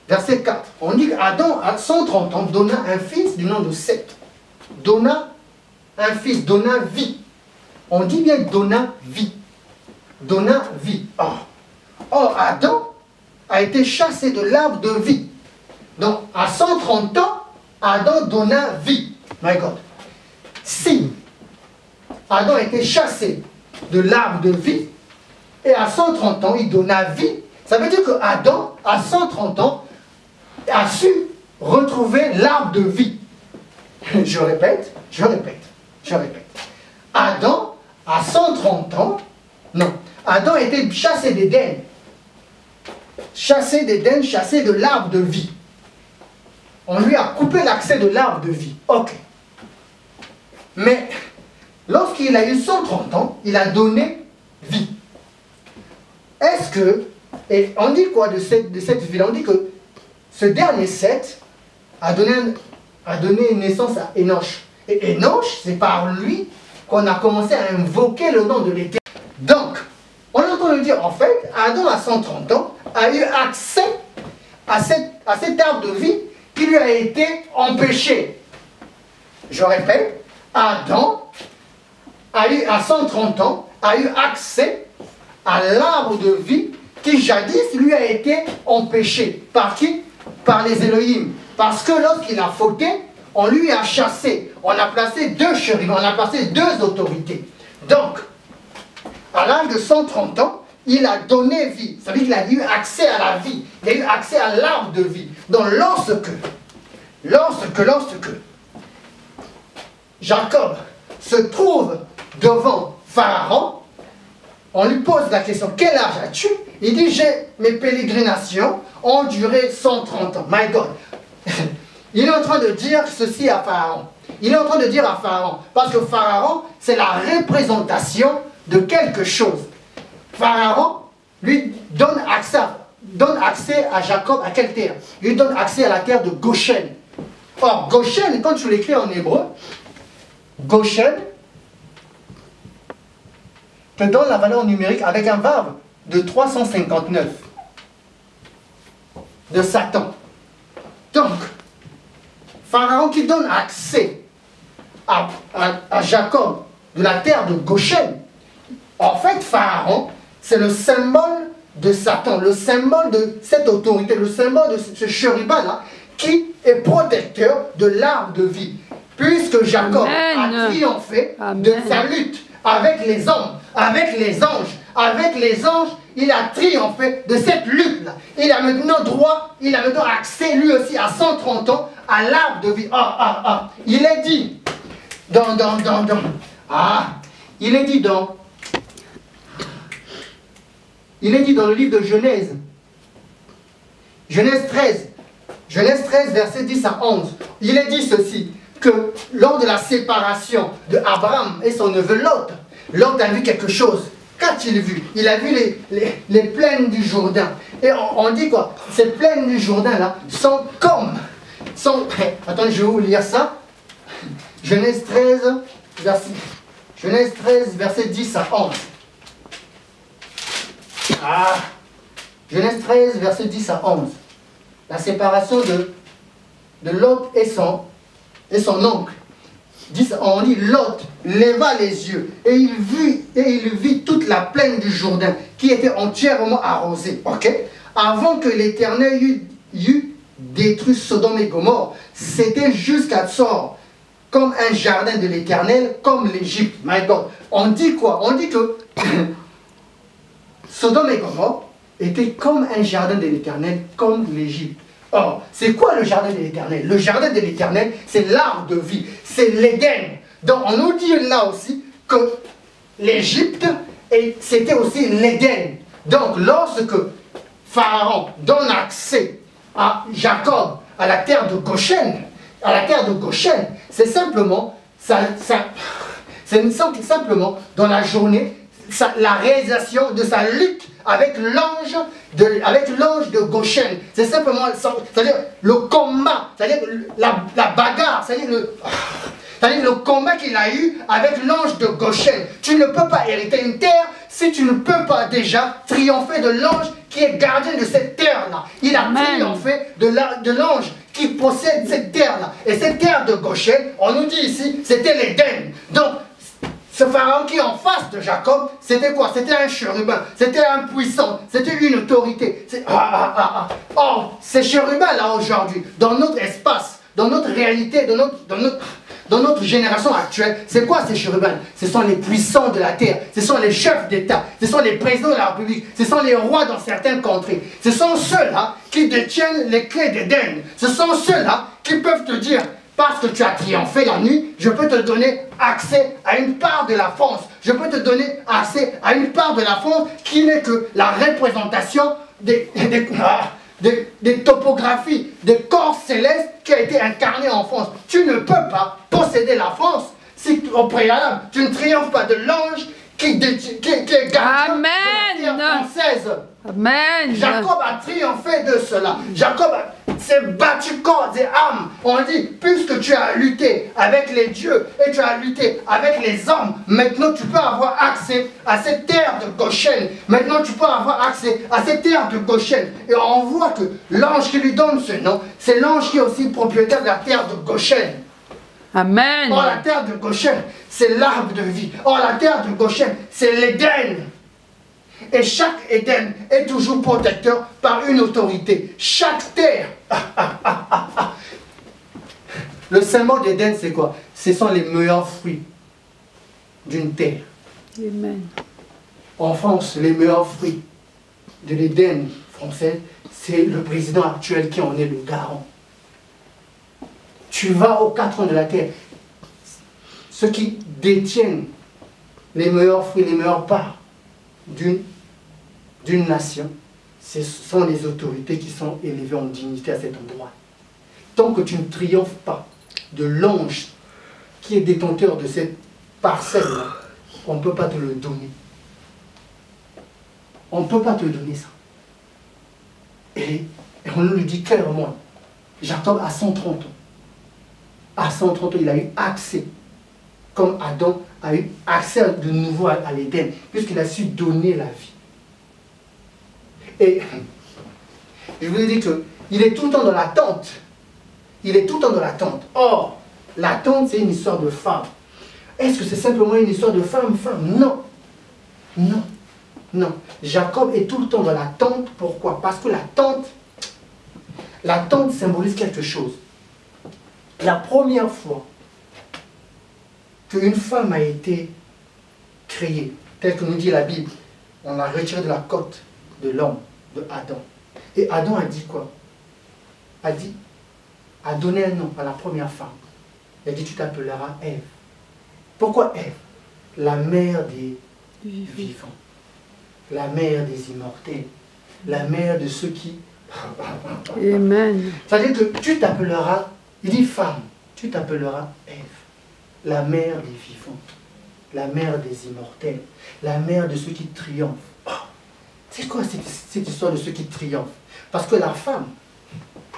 S1: verset 4. On dit qu'Adam, à 130 ans, donna un fils du nom de Seth. Donna un fils, donna vie. On dit bien donna vie. Donna vie. Or, Adam a été chassé de l'arbre de vie. Donc, à 130 ans, Adam donna vie. My God. Si Adam a été chassé de l'arbre de vie, et à 130 ans, il donna vie, ça veut dire que Adam, à 130 ans, a su retrouver l'arbre de vie. Je répète. Adam, à 130 ans, non, Adam a été chassé d'Éden. Chassé d'Éden, chassé de l'arbre de vie. On lui a coupé l'accès de l'arbre de vie. Ok. Mais, lorsqu'il a eu 130 ans, il a donné vie. Est-ce que, et on dit quoi de cette ville? On dit que ce dernier Seth a donné naissance à Enoch. Et Enoch, c'est par lui qu'on a commencé à invoquer le nom de l'Éternel. Donc, on entend le dire, en fait, Adam à 130 ans a eu accès à cet arbre de vie qui lui a été empêché. Je répète, Adam à 130 ans, a eu accès à l'arbre de vie qui jadis lui a été empêché. Par qui? Par les Elohim. Parce que lorsqu'il a fauté, on lui a chassé. On a placé 2 chérubins, on a placé 2 autorités. Donc, à l'âge de 130 ans, il a donné vie. Ça veut dire qu'il a eu accès à la vie. Il a eu accès à l'arbre de vie. Donc, lorsque Jacob se trouve devant Pharaon, on lui pose la question, quel âge as-tu? Il dit, mes pérégrinations ont duré 130 ans. My God. Il est en train de dire ceci à Pharaon. Il est en train de dire à Pharaon, parce que Pharaon, c'est la représentation de quelque chose. Pharaon lui donne accès à Jacob, à quelle terre? Il lui donne accès à la terre de Goshen. Or, Goshen, quand je l'écris en hébreu, Goshen te donne la valeur numérique avec un verbe de 359 de Satan. Donc, Pharaon qui donne accès à Jacob de la terre de Goshen, en fait, Pharaon, c'est le symbole de Satan, le symbole de cette autorité, le symbole de ce chérubin-là, qui est protecteur de l'arbre de vie. puisque Jacob a triomphé de sa lutte avec les hommes, avec les anges, il a triomphé de cette lutte-là. Il a maintenant droit, il a maintenant accès lui aussi à 130 ans à l'arbre de vie. Il est dit il est dit dans le livre de Genèse, Genèse 13, verset 10 à 11, il est dit ceci, que lors de la séparation de Abraham et son neveu Lot, Lot a vu quelque chose. Qu'a-t-il vu? Il a vu les plaines du Jourdain. Et on dit quoi? Ces plaines du Jourdain là sont comme... attendez, je vais vous lire ça. Genèse 13, verset 10 à 11. Genèse 13, verset 10 à 11. La séparation de Lot et son oncle. On dit Lot leva les yeux et il vit toute la plaine du Jourdain qui était entièrement arrosée. Avant que l'Éternel eût détruit Sodome et Gomorrhe, c'était jusqu'à Tsor, comme un jardin de l'Éternel, comme l'Égypte. My God. On dit quoi? On dit que Sodome et Gomorrhe étaient comme un jardin de l'Éternel, comme l'Égypte. Or, c'est quoi le jardin de l'Éternel? Le jardin de l'Éternel, c'est l'arbre de vie, c'est l'Éden. Donc, on nous dit là aussi que l'Égypte, c'était aussi l'Éden. Donc, lorsque Pharaon donne accès à Jacob, à la terre de Goshen, c'est simplement, simplement dans la journée, la réalisation de sa lutte avec l'ange de Goshen. C'est simplement, c'est-à-dire le combat, c'est-à-dire la bagarre, c'est-à-dire le combat qu'il a eu avec l'ange de Goshen. Tu ne peux pas hériter une terre si tu ne peux pas déjà triompher de l'ange qui est gardien de cette terre-là. Il a triomphé de l'ange qui possède cette terre-là. Et cette terre de Goshen, on nous dit ici, c'était l'Éden. Donc, ce pharaon qui est en face de Jacob, c'était quoi? C'était un chérubin, c'était un puissant, c'était une autorité. Or, ces chérubins-là aujourd'hui, dans notre espace, dans notre réalité, dans notre génération actuelle, c'est quoi ces chérubins? Ce sont les puissants de la terre, ce sont les chefs d'État, ce sont les présidents de la République, ce sont les rois dans certaines contrées. Ce sont ceux-là qui détiennent les clés d'Éden. Ce sont ceux-là qui peuvent te dire, parce que tu as triomphé la nuit, je peux te donner accès à une part de la France. Je peux te donner accès à une part de la France qui n'est que la représentation des topographies, des corps célestes qui a été incarné en France. Tu ne peux pas posséder la France si au préalable, tu ne triomphes pas de l'ange qui est gardien de la terre française.
S2: Amen.
S1: Jacob a triomphé de cela. Jacob s'est battu corps et âme. On dit, puisque tu as lutté avec les dieux et tu as lutté avec les hommes, maintenant tu peux avoir accès à cette terre de Goshen. Maintenant tu peux avoir accès à cette terre de Goshen. Et on voit que l'ange qui lui donne ce nom, c'est l'ange qui est aussi propriétaire de la terre de Goshen.
S2: Amen.
S1: Or, la terre de Goshen, c'est l'arbre de vie. Or, la terre de Goshen, c'est l'Éden. Et chaque Éden est toujours protecteur par une autorité. Chaque terre. Le symbole d'Éden, c'est quoi? Ce sont les meilleurs fruits d'une terre.
S2: Amen.
S1: En France, les meilleurs fruits de l'Éden français, c'est le président actuel qui en est le garant. Tu vas aux quatre coins de la terre. Ceux qui détiennent les meilleurs fruits, les meilleures parts d'une nation, ce sont les autorités qui sont élevées en dignité à cet endroit. Tant que tu ne triomphes pas de l'ange qui est détenteur de cette parcelle-là, on ne peut pas te le donner. On ne peut pas te donner ça. Et on nous le dit clairement. Jacob a 130 ans. À 130 ans, il a eu accès, comme Adam a eu accès de nouveau à l'Éden, puisqu'il a su donner la vie. Et je vous ai dit qu'il est tout le temps dans l'attente. Il est tout le temps dans l'attente. Or, l'attente, c'est une histoire de femme. Est-ce que c'est simplement une histoire de femme? Non. Non. Non. Jacob est tout le temps dans l'attente. Pourquoi? Parce que l'attente symbolise quelque chose. La première fois qu'une femme a été créée, tel que nous dit la Bible. On l'a retirée de la côte de l'homme, de Adam. Et Adam a dit quoi? A donné un nom à la première femme. Il a dit, tu t'appelleras Ève. Pourquoi Ève? La mère des vivants, la mère des immortels, la mère de ceux qui...
S2: Amen.
S1: C'est-à-dire que tu t'appelleras, il dit femme, tu t'appelleras Ève, la mère des vivants, la mère des immortels, la mère de ceux qui triomphent. Oh, c'est quoi cette histoire de ceux qui triomphent? Parce que la femme,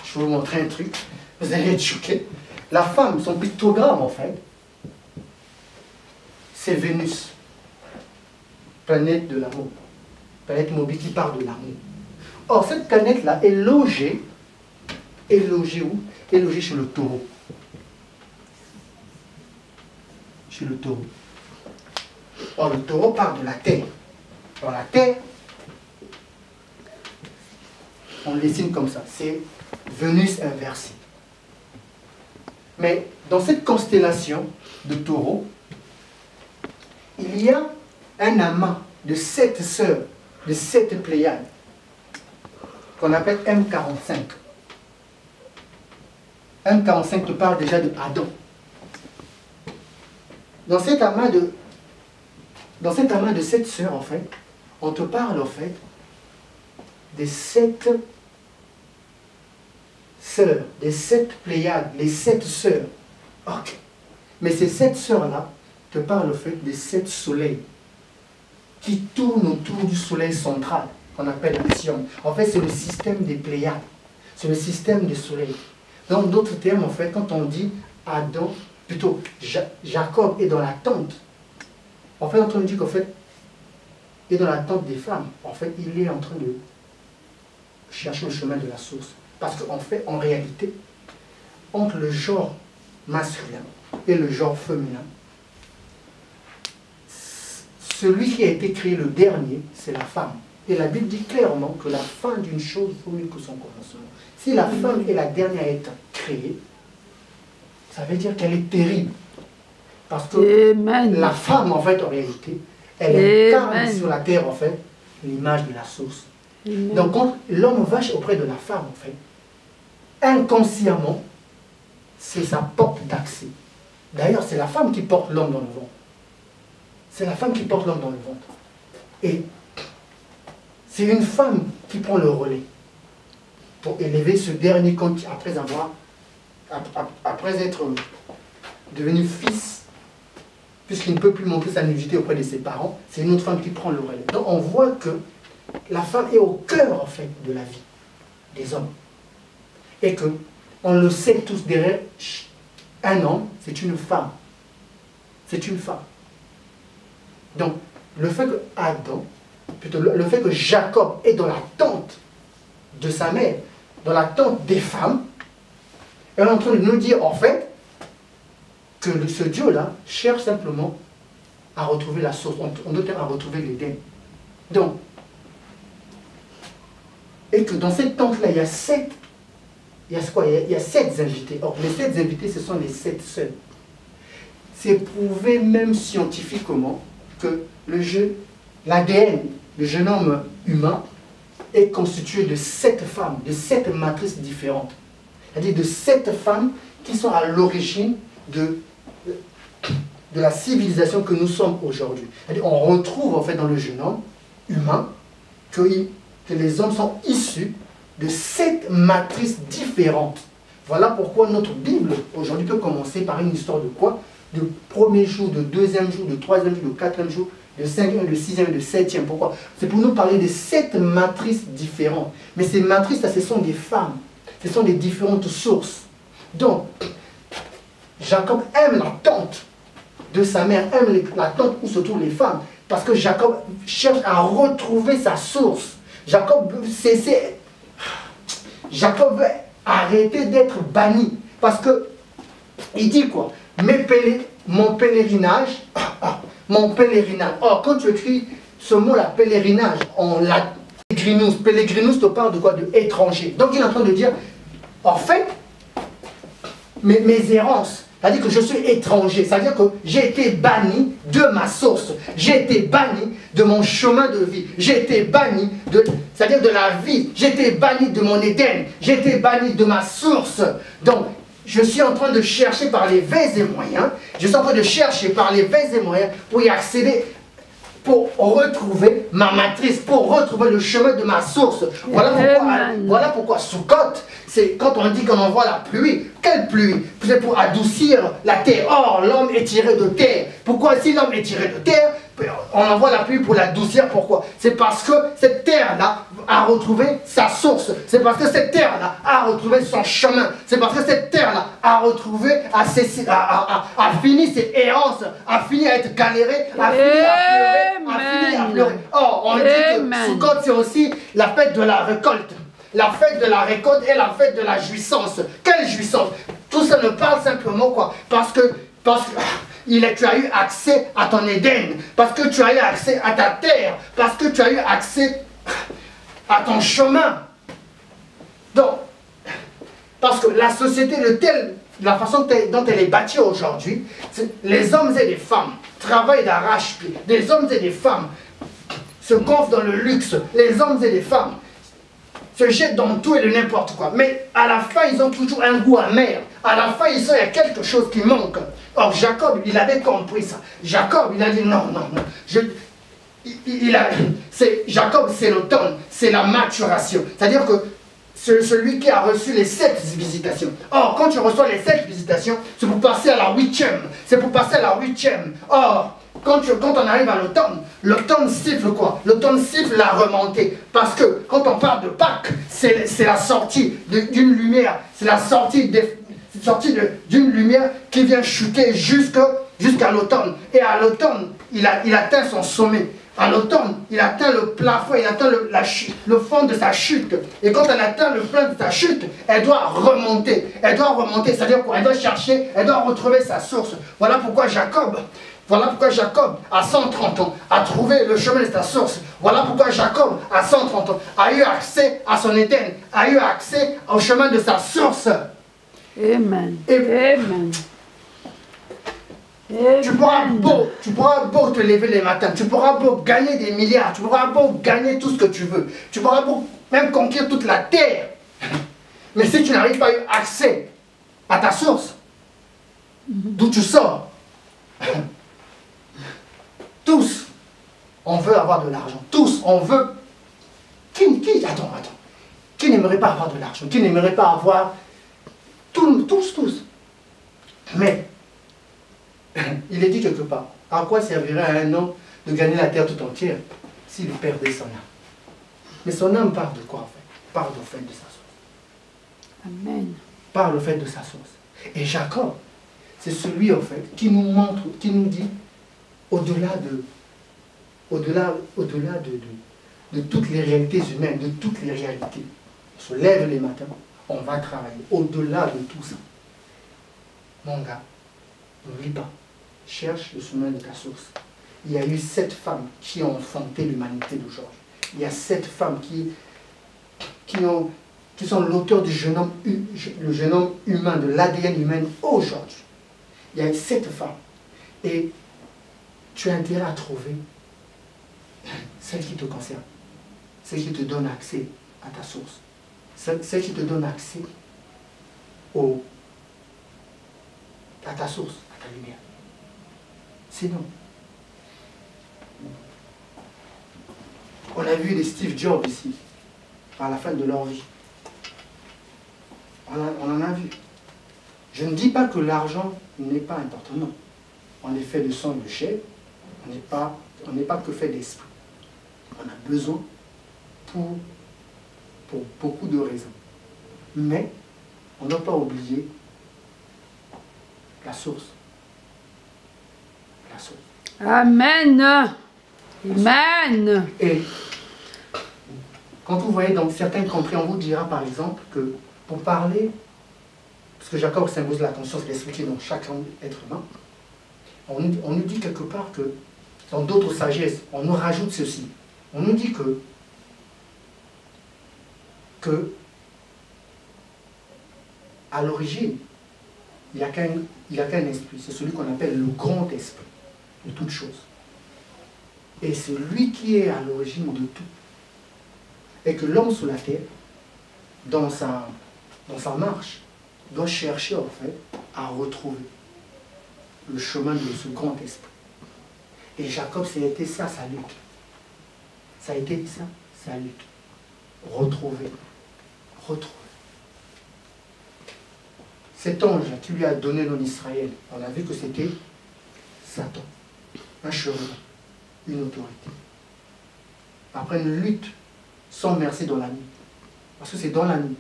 S1: je vais vous montrer un truc, vous allez être choqués. La femme, son pictogramme en fait, c'est Vénus, planète de l'amour, planète mobile qui parle de l'amour. Or, cette planète-là est logée où? Est logée chez le taureau. Chez le taureau. Or, le taureau parle de la terre. Dans la terre, on le dessine comme ça, c'est Vénus inversée. Mais dans cette constellation de taureau, il y a un amas de 7 sœurs, de 7 Pléiades, qu'on appelle M45. M45 te parle déjà de Adam. Dans cet amas de 7 sœurs, en fait, on te parle en fait des 7 sœurs, des 7 Pléiades, les 7 sœurs. Ok. Mais ces 7 sœurs-là te parlent en fait des 7 soleils qui tournent autour du soleil central, qu'on appelle Axiom. En fait, c'est le système des Pléiades. C'est le système des soleils. Dans d'autres termes, en fait, quand on dit Adam, plutôt Jacob est dans la tente, en fait, quand on dit qu'en fait, est dans la tente des femmes, en fait, il est en train de chercher le chemin de la source. Parce qu'en fait, en réalité, entre le genre masculin et le genre féminin, celui qui a été créé le dernier, c'est la femme. Et la Bible dit clairement que la fin d'une chose vaut mieux que son commencement. Si la femme est la dernière à être créée, ça veut dire qu'elle est terrible. Parce que
S2: Amen.
S1: la femme, en fait, en réalité, elle incarne sur la terre, en fait, l'image de la source.
S2: Amen.
S1: Donc, quand l'homme va auprès de la femme, en fait, inconsciemment, c'est sa porte d'accès. D'ailleurs, c'est la femme qui porte l'homme dans le ventre. C'est la femme qui porte l'homme dans le ventre. Et c'est une femme qui prend le relais pour élever ce dernier après être devenu fils, puisqu'il ne peut plus montrer sa nudité auprès de ses parents, c'est une autre femme qui prend le relais. Donc on voit que la femme est au cœur en fait de la vie des hommes. Et que on le sait tous, derrière un homme, c'est une femme. C'est une femme. Donc, le fait que Adam, plutôt le fait que Jacob est dans la tente de sa mère, dans la tente des femmes, est en train de nous dire en fait que ce Dieu-là cherche simplement à retrouver la source, en d'autres termes à retrouver l'Éden. Donc, et que dans cette tente-là, il y a 7 invités. Or, les 7 invités, ce sont les 7 seuls. C'est prouvé même scientifiquement que l'ADN, le jeune homme humain, est constitué de 7 femmes, de 7 matrices différentes. C'est-à-dire de 7 femmes qui sont à l'origine de la civilisation que nous sommes aujourd'hui. C'est-à-dire on retrouve en fait dans le jeune homme humain que les hommes sont issus de 7 matrices différentes. Voilà pourquoi notre Bible aujourd'hui peut commencer par une histoire de quoi? De premier jour, de deuxième jour, de troisième jour, de quatrième jour, de cinquième, de sixième et de septième. Pourquoi? C'est pour nous parler de 7 matrices différentes. Mais ces matrices-là, ce sont des femmes. Ce sont des différentes sources. Donc, Jacob aime la tente de sa mère, aime la tente où se trouvent les femmes. Parce que Jacob cherche à retrouver sa source. Jacob veut arrêter d'être banni. Parce que, il dit quoi? Mon pèlerinage. Or, quand tu écris ce mot-là, pèlerinage, en latin, pèlerinus te parle de quoi? De étranger. Donc il est en train de dire, en fait, mes errances, C'est-à-dire que je suis étranger. C'est-à-dire que j'ai été banni de ma source. J'ai été banni de mon chemin de vie. J'ai été banni c'est-à-dire de la vie. J'ai été banni de mon Éden. J'ai été banni de ma source. Donc, je suis en train de chercher par les vains et moyens. Je suis en train de chercher par les vains et moyens pour y accéder, pour retrouver ma matrice, pour retrouver le chemin de ma source. Voilà pourquoi Sukkot, c'est quand on dit qu'on envoie la pluie. Quelle pluie? C'est pour adoucir la terre. Or, l'homme est tiré de terre. Pourquoi si l'homme est tiré de terre, on envoie la pluie pour l'adoucir? Pourquoi? C'est parce que cette terre-là a retrouvé sa source. C'est parce que cette terre-là a retrouvé son chemin. C'est parce que cette terre-là a retrouvé, a fini ses errances, a fini à être galérée, a fini à pleurer, Or, on dit que Sukkot, c'est aussi la fête de la récolte. La fête de la récolte et la fête de la jouissance. Quelle jouissance? Tout ça ne parle simplement quoi? Parce que tu as eu accès à ton Éden, parce que tu as eu accès à ta terre, parce que tu as eu accès à ton chemin. Donc, parce que la société la façon dont elle est bâtie aujourd'hui, les hommes et les femmes travaillent d'arrache-pied. Des hommes et des femmes se gonflent dans le luxe. Les hommes et les femmes se jettent dans tout et de n'importe quoi. Mais à la fin, ils ont toujours un goût amer. À la fin, il y a quelque chose qui manque. Or, Jacob, il avait compris ça. Jacob, il a dit non, non, non. Jacob, c'est l'automne, c'est la maturation. C'est-à-dire que celui qui a reçu les 7 visitations. Or, quand tu reçois les 7 visitations, c'est pour passer à la 8e. C'est pour passer à la 8e. Or, quand on arrive à l'automne siffle quoi? L'automne siffle la remontée. Parce que quand on parle de Pâques, c'est la sortie d'une lumière. C'est la sortie d'une lumière qui vient chuter jusqu'à l'automne. Et à l'automne, il atteint son sommet. À l'automne, il atteint le plafond, il atteint le fond de sa chute. Et quand elle atteint le fond de sa chute, elle doit remonter. Elle doit remonter, c'est-à-dire quoi? Elle doit chercher, elle doit retrouver sa source. Voilà pourquoi Jacob, à 130 ans, a trouvé le chemin de sa source. Voilà pourquoi Jacob, à 130 ans, a eu accès à son Éden, a eu accès au chemin de sa source.
S2: Amen. Amen.
S1: Tu pourras beau te lever les matins, tu pourras beau gagner des milliards, tu pourras beau gagner tout ce que tu veux, tu pourras beau même conquérir toute la terre. Mais si tu n'arrives pas à avoir accès à ta source, d'où tu sors, tous, on veut avoir de l'argent. Tous, on veut. Attends. Qui n'aimerait pas avoir de l'argent? Qui n'aimerait pas avoir. Tous. Mais, il est dit quelque part, à quoi servirait à un homme de gagner la terre tout entière s'il perdait son âme? Mais son âme part de quoi en fait? Part au fait de sa source.
S2: Amen.
S1: Part au fait de sa source. Et Jacob, c'est celui en fait qui nous montre, qui nous dit, au-delà de toutes les réalités humaines, de toutes les réalités, on se lève les matins, on va travailler. Au-delà de tout ça, mon gars, n'oublie pas, cherche le chemin de ta source. Il y a eu 7 femmes qui ont fondé l'humanité d'aujourd'hui. Il y a 7 femmes qui sont l'auteur du le génome humain, de l'ADN humain aujourd'hui. Il y a 7 femmes. Et tu as intérêt à trouver celle qui te concerne, celle qui te donne accès à ta source, celle qui te donne accès à ta source, à ta lumière. Sinon, on a vu des Steve Jobs ici, à la fin de leur vie. On en a vu. Je ne dis pas que l'argent n'est pas important, non. On est fait de sang et de chair, on n'est pas que fait d'esprit. On a besoin pour beaucoup de raisons. Mais on ne doit pas oublier la source. La source.
S2: Amen. Amen.
S1: Et quand vous voyez dans certains compris, on vous dira par exemple que pour parler, parce que Jacob symbolise la conscience et l'esprit qui est dans chaque être humain, on nous dit quelque part que, dans d'autres sagesses, on nous rajoute ceci. On nous dit que à l'origine, il n'y a qu'un esprit, c'est celui qu'on appelle le grand esprit de toutes choses. Et c'est lui qui est à l'origine de tout. Et que l'homme sur la terre, dans sa marche, doit chercher en fait à retrouver le chemin de ce grand esprit. Et Jacob, c'était ça sa lutte. Ça a été ça sa lutte. Retrouver. Cet ange qui lui a donné le nom d'Israël, on a vu que c'était Satan, un chemin, une autorité. Après une lutte sans merci dans la nuit. Parce que c'est dans la nuit.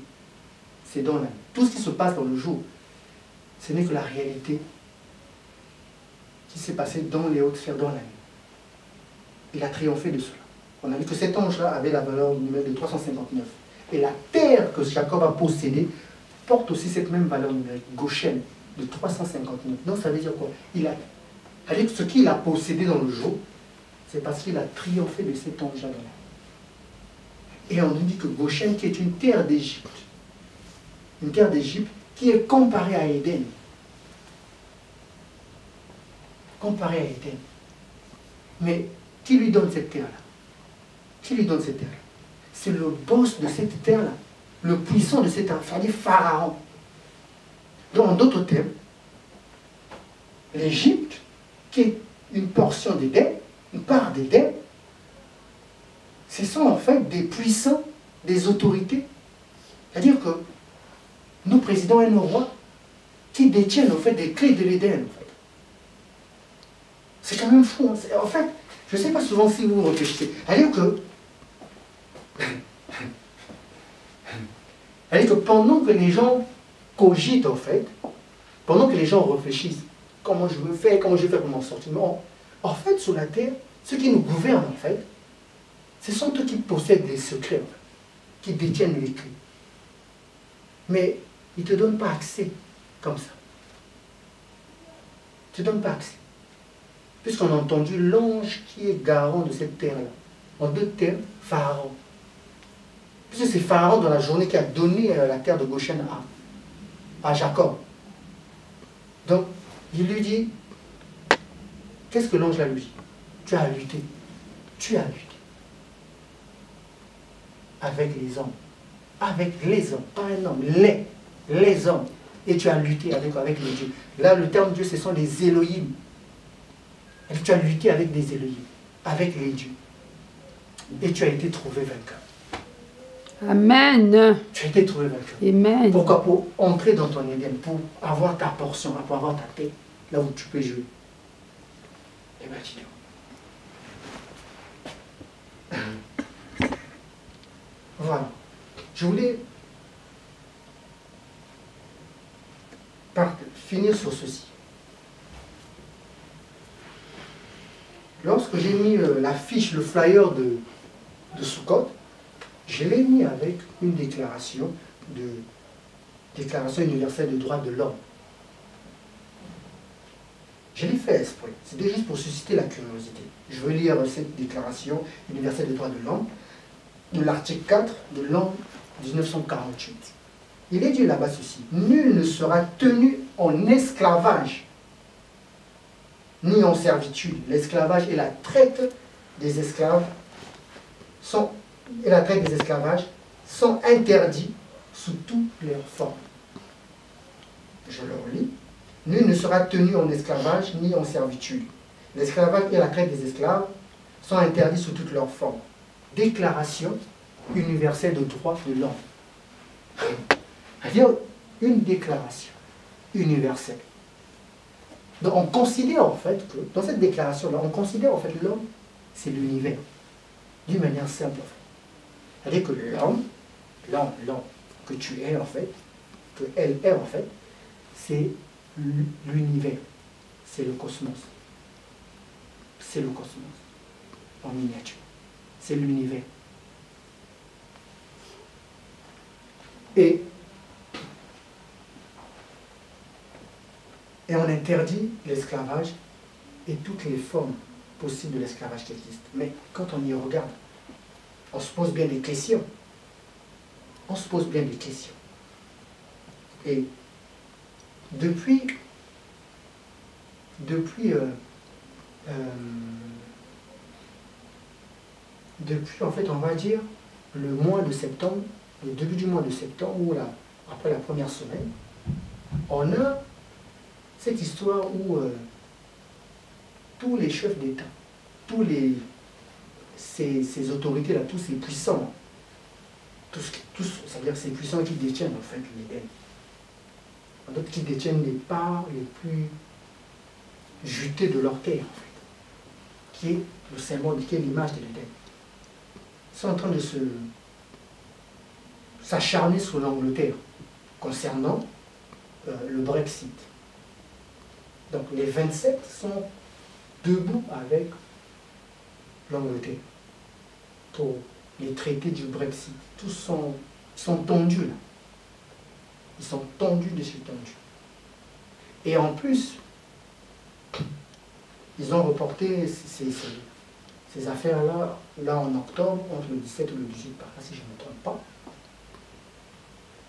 S1: C'est dans la nuit. Tout ce qui se passe dans le jour, ce n'est que la réalité qui s'est passée dans les hautes sphères, dans la nuit. Il a triomphé de cela. On a vu que cet ange-là avait la valeur numérique de 359. Et la terre que Jacob a possédée porte aussi cette même valeur numérique, Goshen, de 359. Donc ça veut dire quoi? C'est-à-dire que ce qu'il a possédé dans le jour, c'est parce qu'il a triomphé de cet ange-là dans la nuit. Et on nous dit que Goshen, qui est une terre d'Égypte qui est comparée à Éden. Comparée à Éden. Mais qui lui donne cette terre-là? Qui lui donne cette terre-là? C'est le boss de cette terre-là, le puissant de cette terre, c'est-à-dire Pharaon. Donc en d'autres termes, l'Égypte, qui est une portion d'Éden, une part d'Éden, ce sont en fait des puissants, des autorités. C'est-à-dire que nos présidents et nos rois qui détiennent en fait des clés de l'Éden. En fait. C'est quand même fou. Hein. En fait, je ne sais pas souvent si vous réfléchissez. C'est-à-dire que pendant que les gens cogitent en fait, pendant que les gens réfléchissent, comment je veux faire pour m'en sortir, en fait, sur la terre, ceux qui nous gouvernent en fait, ce sont eux qui possèdent les secrets, en fait, qui détiennent les clés. Mais ils ne te donnent pas accès comme ça. Ils ne te donnent pas accès. Puisqu'on a entendu l'ange qui est garant de cette terre-là. En deux termes, Pharaon. Puisque c'est Pharaon dans la journée qui a donné la terre de Goshen à Jacob. Donc, il lui dit, qu'est-ce que l'ange là lui dit? Tu as lutté. Tu as lutté. Avec les hommes. Avec les hommes. Pas un homme. Les hommes. Et tu as lutté avec les dieux. Là, le terme Dieu, ce sont les Elohim. Et tu as lutté avec des Elohim. Avec les dieux. Et tu as été trouvé vainqueur.
S2: Amen.
S1: Tu as été trouvé vainqueur.
S2: Amen.
S1: Pourquoi? Pour entrer dans ton Éden, pour avoir ta portion, pour avoir ta tête, là où tu peux jouer. Eh bien, dis donc. Voilà. Je voulais finir sur ceci. Lorsque j'ai mis l'affiche, le flyer de Sukkot, je l'ai mis avec une déclaration universelle des droits de l'homme. Je l'ai fait exprès. C'était juste pour susciter la curiosité. Je veux lire cette déclaration universelle des droits de l'homme de l'article 4 de l'an 1948. Il est dit là-bas ceci: nul ne sera tenu en esclavage ni en servitude. L'esclavage et la traite des esclaves sont interdits sous toutes leurs formes. Je le relis. Nul ne sera tenu en esclavage ni en servitude. L'esclavage et la traite des esclaves sont interdits sous toutes leurs formes. Déclaration universelle de droits de l'homme. C'est-à-dire une déclaration universelle. Donc on considère en fait que, dans cette déclaration-là, on considère en fait l'homme, c'est l'univers, d'une manière simple en fait. C'est-à-dire que l'homme que tu es en fait, que elle est en fait, c'est l'univers, c'est le cosmos. C'est le cosmos, en miniature. C'est l'univers. Et on interdit l'esclavage et toutes les formes possibles de l'esclavage qui existent. Mais quand on y regarde, on se pose bien des questions. On se pose bien des questions. Et depuis en fait, on va dire, le mois de septembre, le début du mois de septembre, ou après la première semaine, on a cette histoire où tous les chefs d'État, ces autorités-là, tous ces puissants, c'est-à-dire ces puissants qui détiennent en fait l'Éden, d'autres qui détiennent les parts les plus jutées de leur terre, en fait, qui est le symbole, qui est l'image de l'Éden, sont en train de s'acharner sur l'Angleterre concernant le Brexit. Donc les 27 sont debout avec l'Angleterre pour les traités du Brexit. Tous sont tendus là. Ils sont tendus dessus tendus. Et en plus, ils ont reporté ces affaires-là en octobre, entre le 17 ou le 18, par là, si je ne me trompe pas.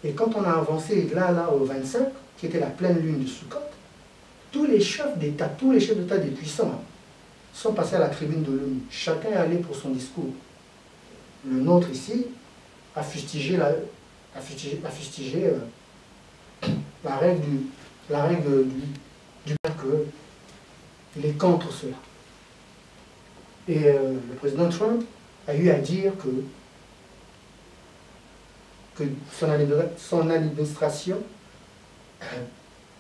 S1: Et quand on a avancé là au 25, qui était la pleine lune de Sukkot, tous les chefs d'État des puissants sont passés à la tribune de l'ONU. Chacun est allé pour son discours. Le nôtre ici a fustigé la règle du que il est contre cela. Et le président Trump a eu à dire que son administration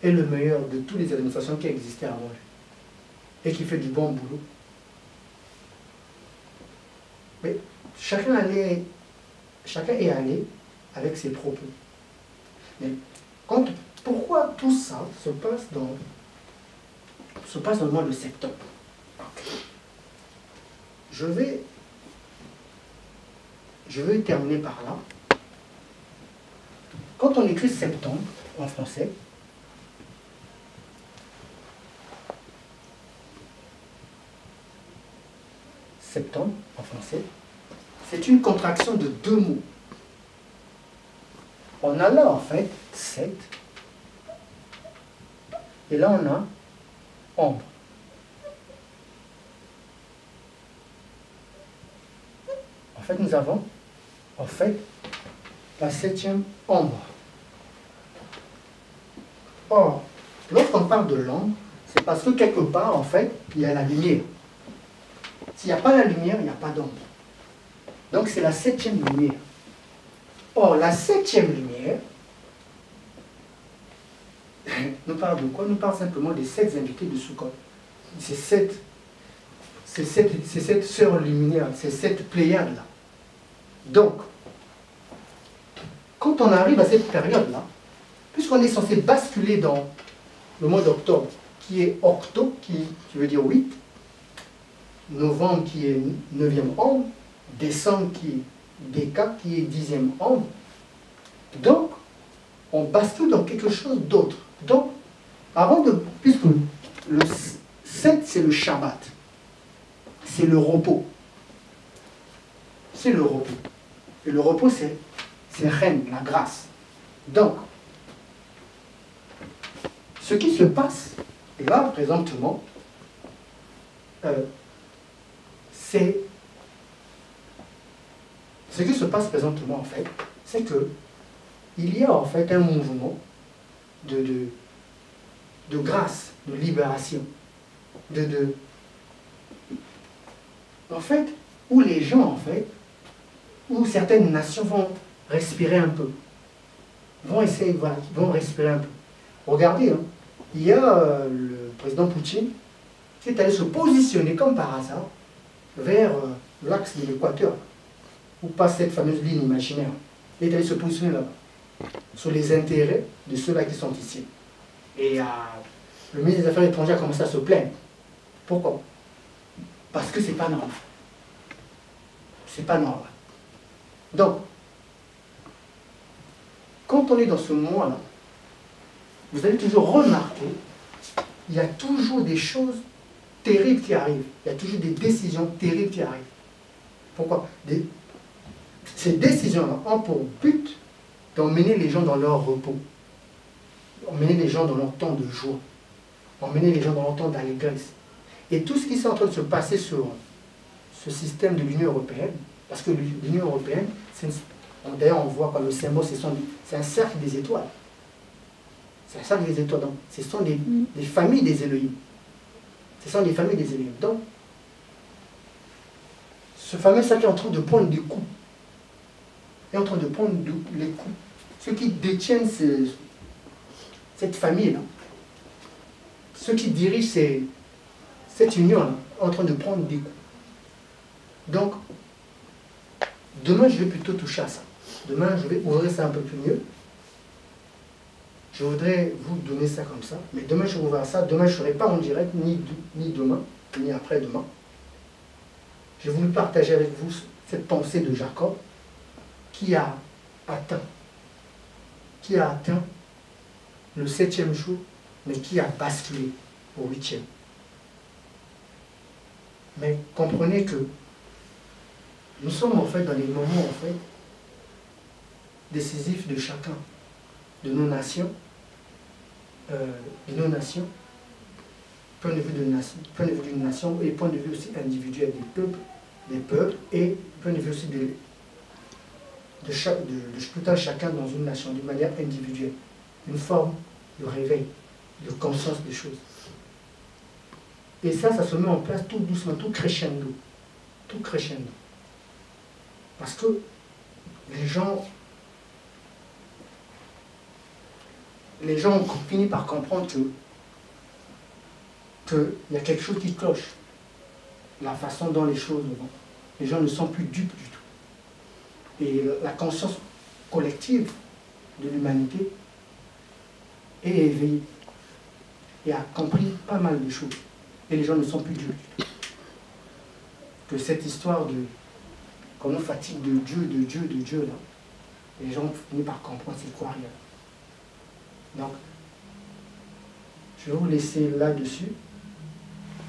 S1: est le meilleur de toutes les administrations qui existaient avant lui et qui fait du bon boulot. Mais chacun est allé avec ses propos. Mais pourquoi tout ça se passe dans le mois de septembre? Je vais terminer par là. Quand on écrit septembre en français, c'est une contraction de deux mots. On a là en fait 7, et là on a ombre. En fait, nous avons la 7e ombre. Or, lorsqu'on parle de l'ombre, c'est parce que quelque part, en fait, il y a la lumière. S'il n'y a pas la lumière, il n'y a pas d'ombre. Donc c'est la 7e lumière. Or, la 7e lumière nous parle de quoi? Nous parle simplement des 7 invités de Sukkot. Ces 7 sœurs luminaires, ces 7 pléiades-là. Donc, quand on arrive à cette période-là, puisqu'on est censé basculer dans le mois d'octobre, qui est octo, qui veut dire 8, novembre qui est 9e ombre, décembre qui est déca, qui est 10e ombre, donc on bascule dans quelque chose d'autre. Donc, puisque le 7 c'est le Shabbat, c'est le repos. C'est le repos. Et le repos, c'est Chen, la grâce. Donc, ce qui se passe, et là, présentement, ce qui se passe présentement, en fait, c'est que il y a en fait un mouvement de grâce, de libération, en fait, où les gens, en fait, où certaines nations vont respirer un peu, vont essayer, voilà, vont respirer un peu. Regardez, hein, il y a le président Poutine qui est allé se positionner comme par hasard vers l'axe de l'équateur, où passe cette fameuse ligne imaginaire. Il est allé se positionner là-bas, sur les intérêts de ceux-là qui sont ici. Et le ministre des Affaires étrangères a commencé à se plaindre. Pourquoi? Parce que c'est pas normal. C'est pas normal. Donc, quand on est dans ce mois-là, vous allez toujours remarquer, il y a toujours des choses terribles qui arrivent. Il y a toujours des décisions terribles qui arrivent. Pourquoi? Ces décisions-là ont pour but d'emmener les gens dans leur repos. emmener les gens dans leur temps de joie, emmener les gens dans leur temps d'allégresse. Et tout ce qui est en train de se passer sur ce système de l'Union européenne, parce que l'Union européenne, d'ailleurs on voit par le symbole, c'est un cercle des étoiles. C'est un cercle des étoiles. Donc, ce sont des familles des Elohim. Ce sont des familles des Elohim. Donc, ce fameux cercle est en train de prendre des coups. Est en train de prendre les coups. Ceux qui détiennent cette famille-là, ceux qui dirigent cette union-là, en train de prendre des coups. Donc, demain, je vais plutôt toucher à ça. Demain, je vais ouvrir ça un peu plus mieux. Je voudrais vous donner ça comme ça. Mais demain, je vais ouvrir ça. Demain, je ne serai pas en direct, ni demain, ni après-demain. Je vais vous partager avec vous cette pensée de Jacob qui a atteint le 7e jour, mais qui a basculé au 8e. Mais comprenez que nous sommes en fait dans les moments en fait décisifs de chacun, de nos nations, point de vue d'une nation et point de vue aussi individuel des peuples et point de vue aussi de tout un chacun dans une nation d'une manière individuelle, une forme de réveil, de conscience des choses. Et ça se met en place tout doucement, tout crescendo. Tout crescendo. Parce que les gens ont fini par comprendre qu'il y a quelque chose qui cloche. La façon dont les choses vont. Les gens ne sont plus dupes du tout. Et la conscience collective de l'humanité est éveillée et a compris pas mal de choses. Et les gens ne sont plus dupes. Que cette histoire qu'on nous fatigue de Dieu, là, les gens finissent par comprendre c'est quoi rien. Donc, je vais vous laisser là-dessus.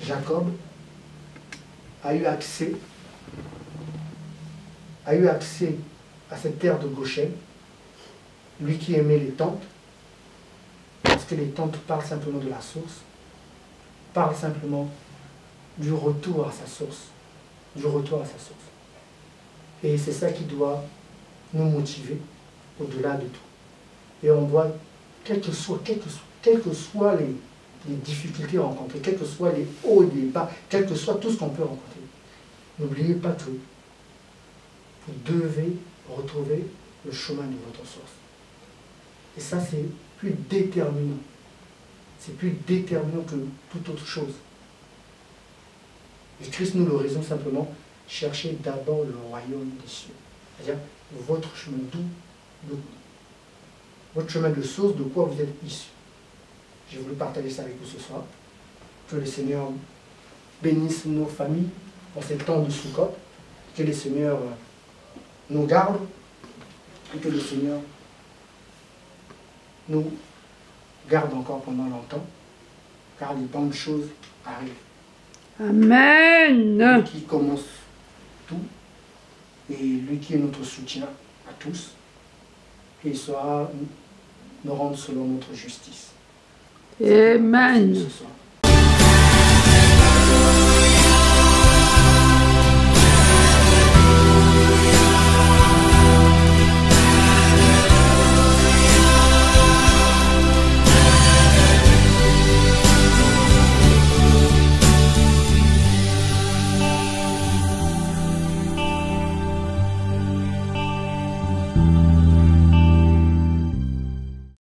S1: Jacob a eu accès à cette terre de Goshen, lui qui aimait les tentes, parce que les tentes parlent simplement de la source, parlent simplement du retour à sa source, Et c'est ça qui doit nous motiver au-delà de tout. Et on doit, quelles que soient les difficultés rencontrées, quels que soient les hauts et les bas, quel que soit tout ce qu'on peut rencontrer, n'oubliez pas que vous devez retrouver le chemin de votre source. Et ça, c'est plus déterminant. C'est plus déterminant que toute autre chose. Et Christ nous le résume simplement, cherchez d'abord le royaume des cieux. C'est-à-dire votre chemin votre chemin de source, de quoi vous êtes issu. J'ai voulu partager ça avec vous ce soir. Que le Seigneur bénisse nos familles en ces temps de Sukkot. Que le Seigneur nous garde et que le Seigneur nous garde encore pendant longtemps, car les bonnes choses arrivent.
S2: Amen.
S1: Lui qui commence tout et lui qui est notre soutien à tous, et il sera nous rendre selon notre justice.
S2: Amen.
S1: Ce soir.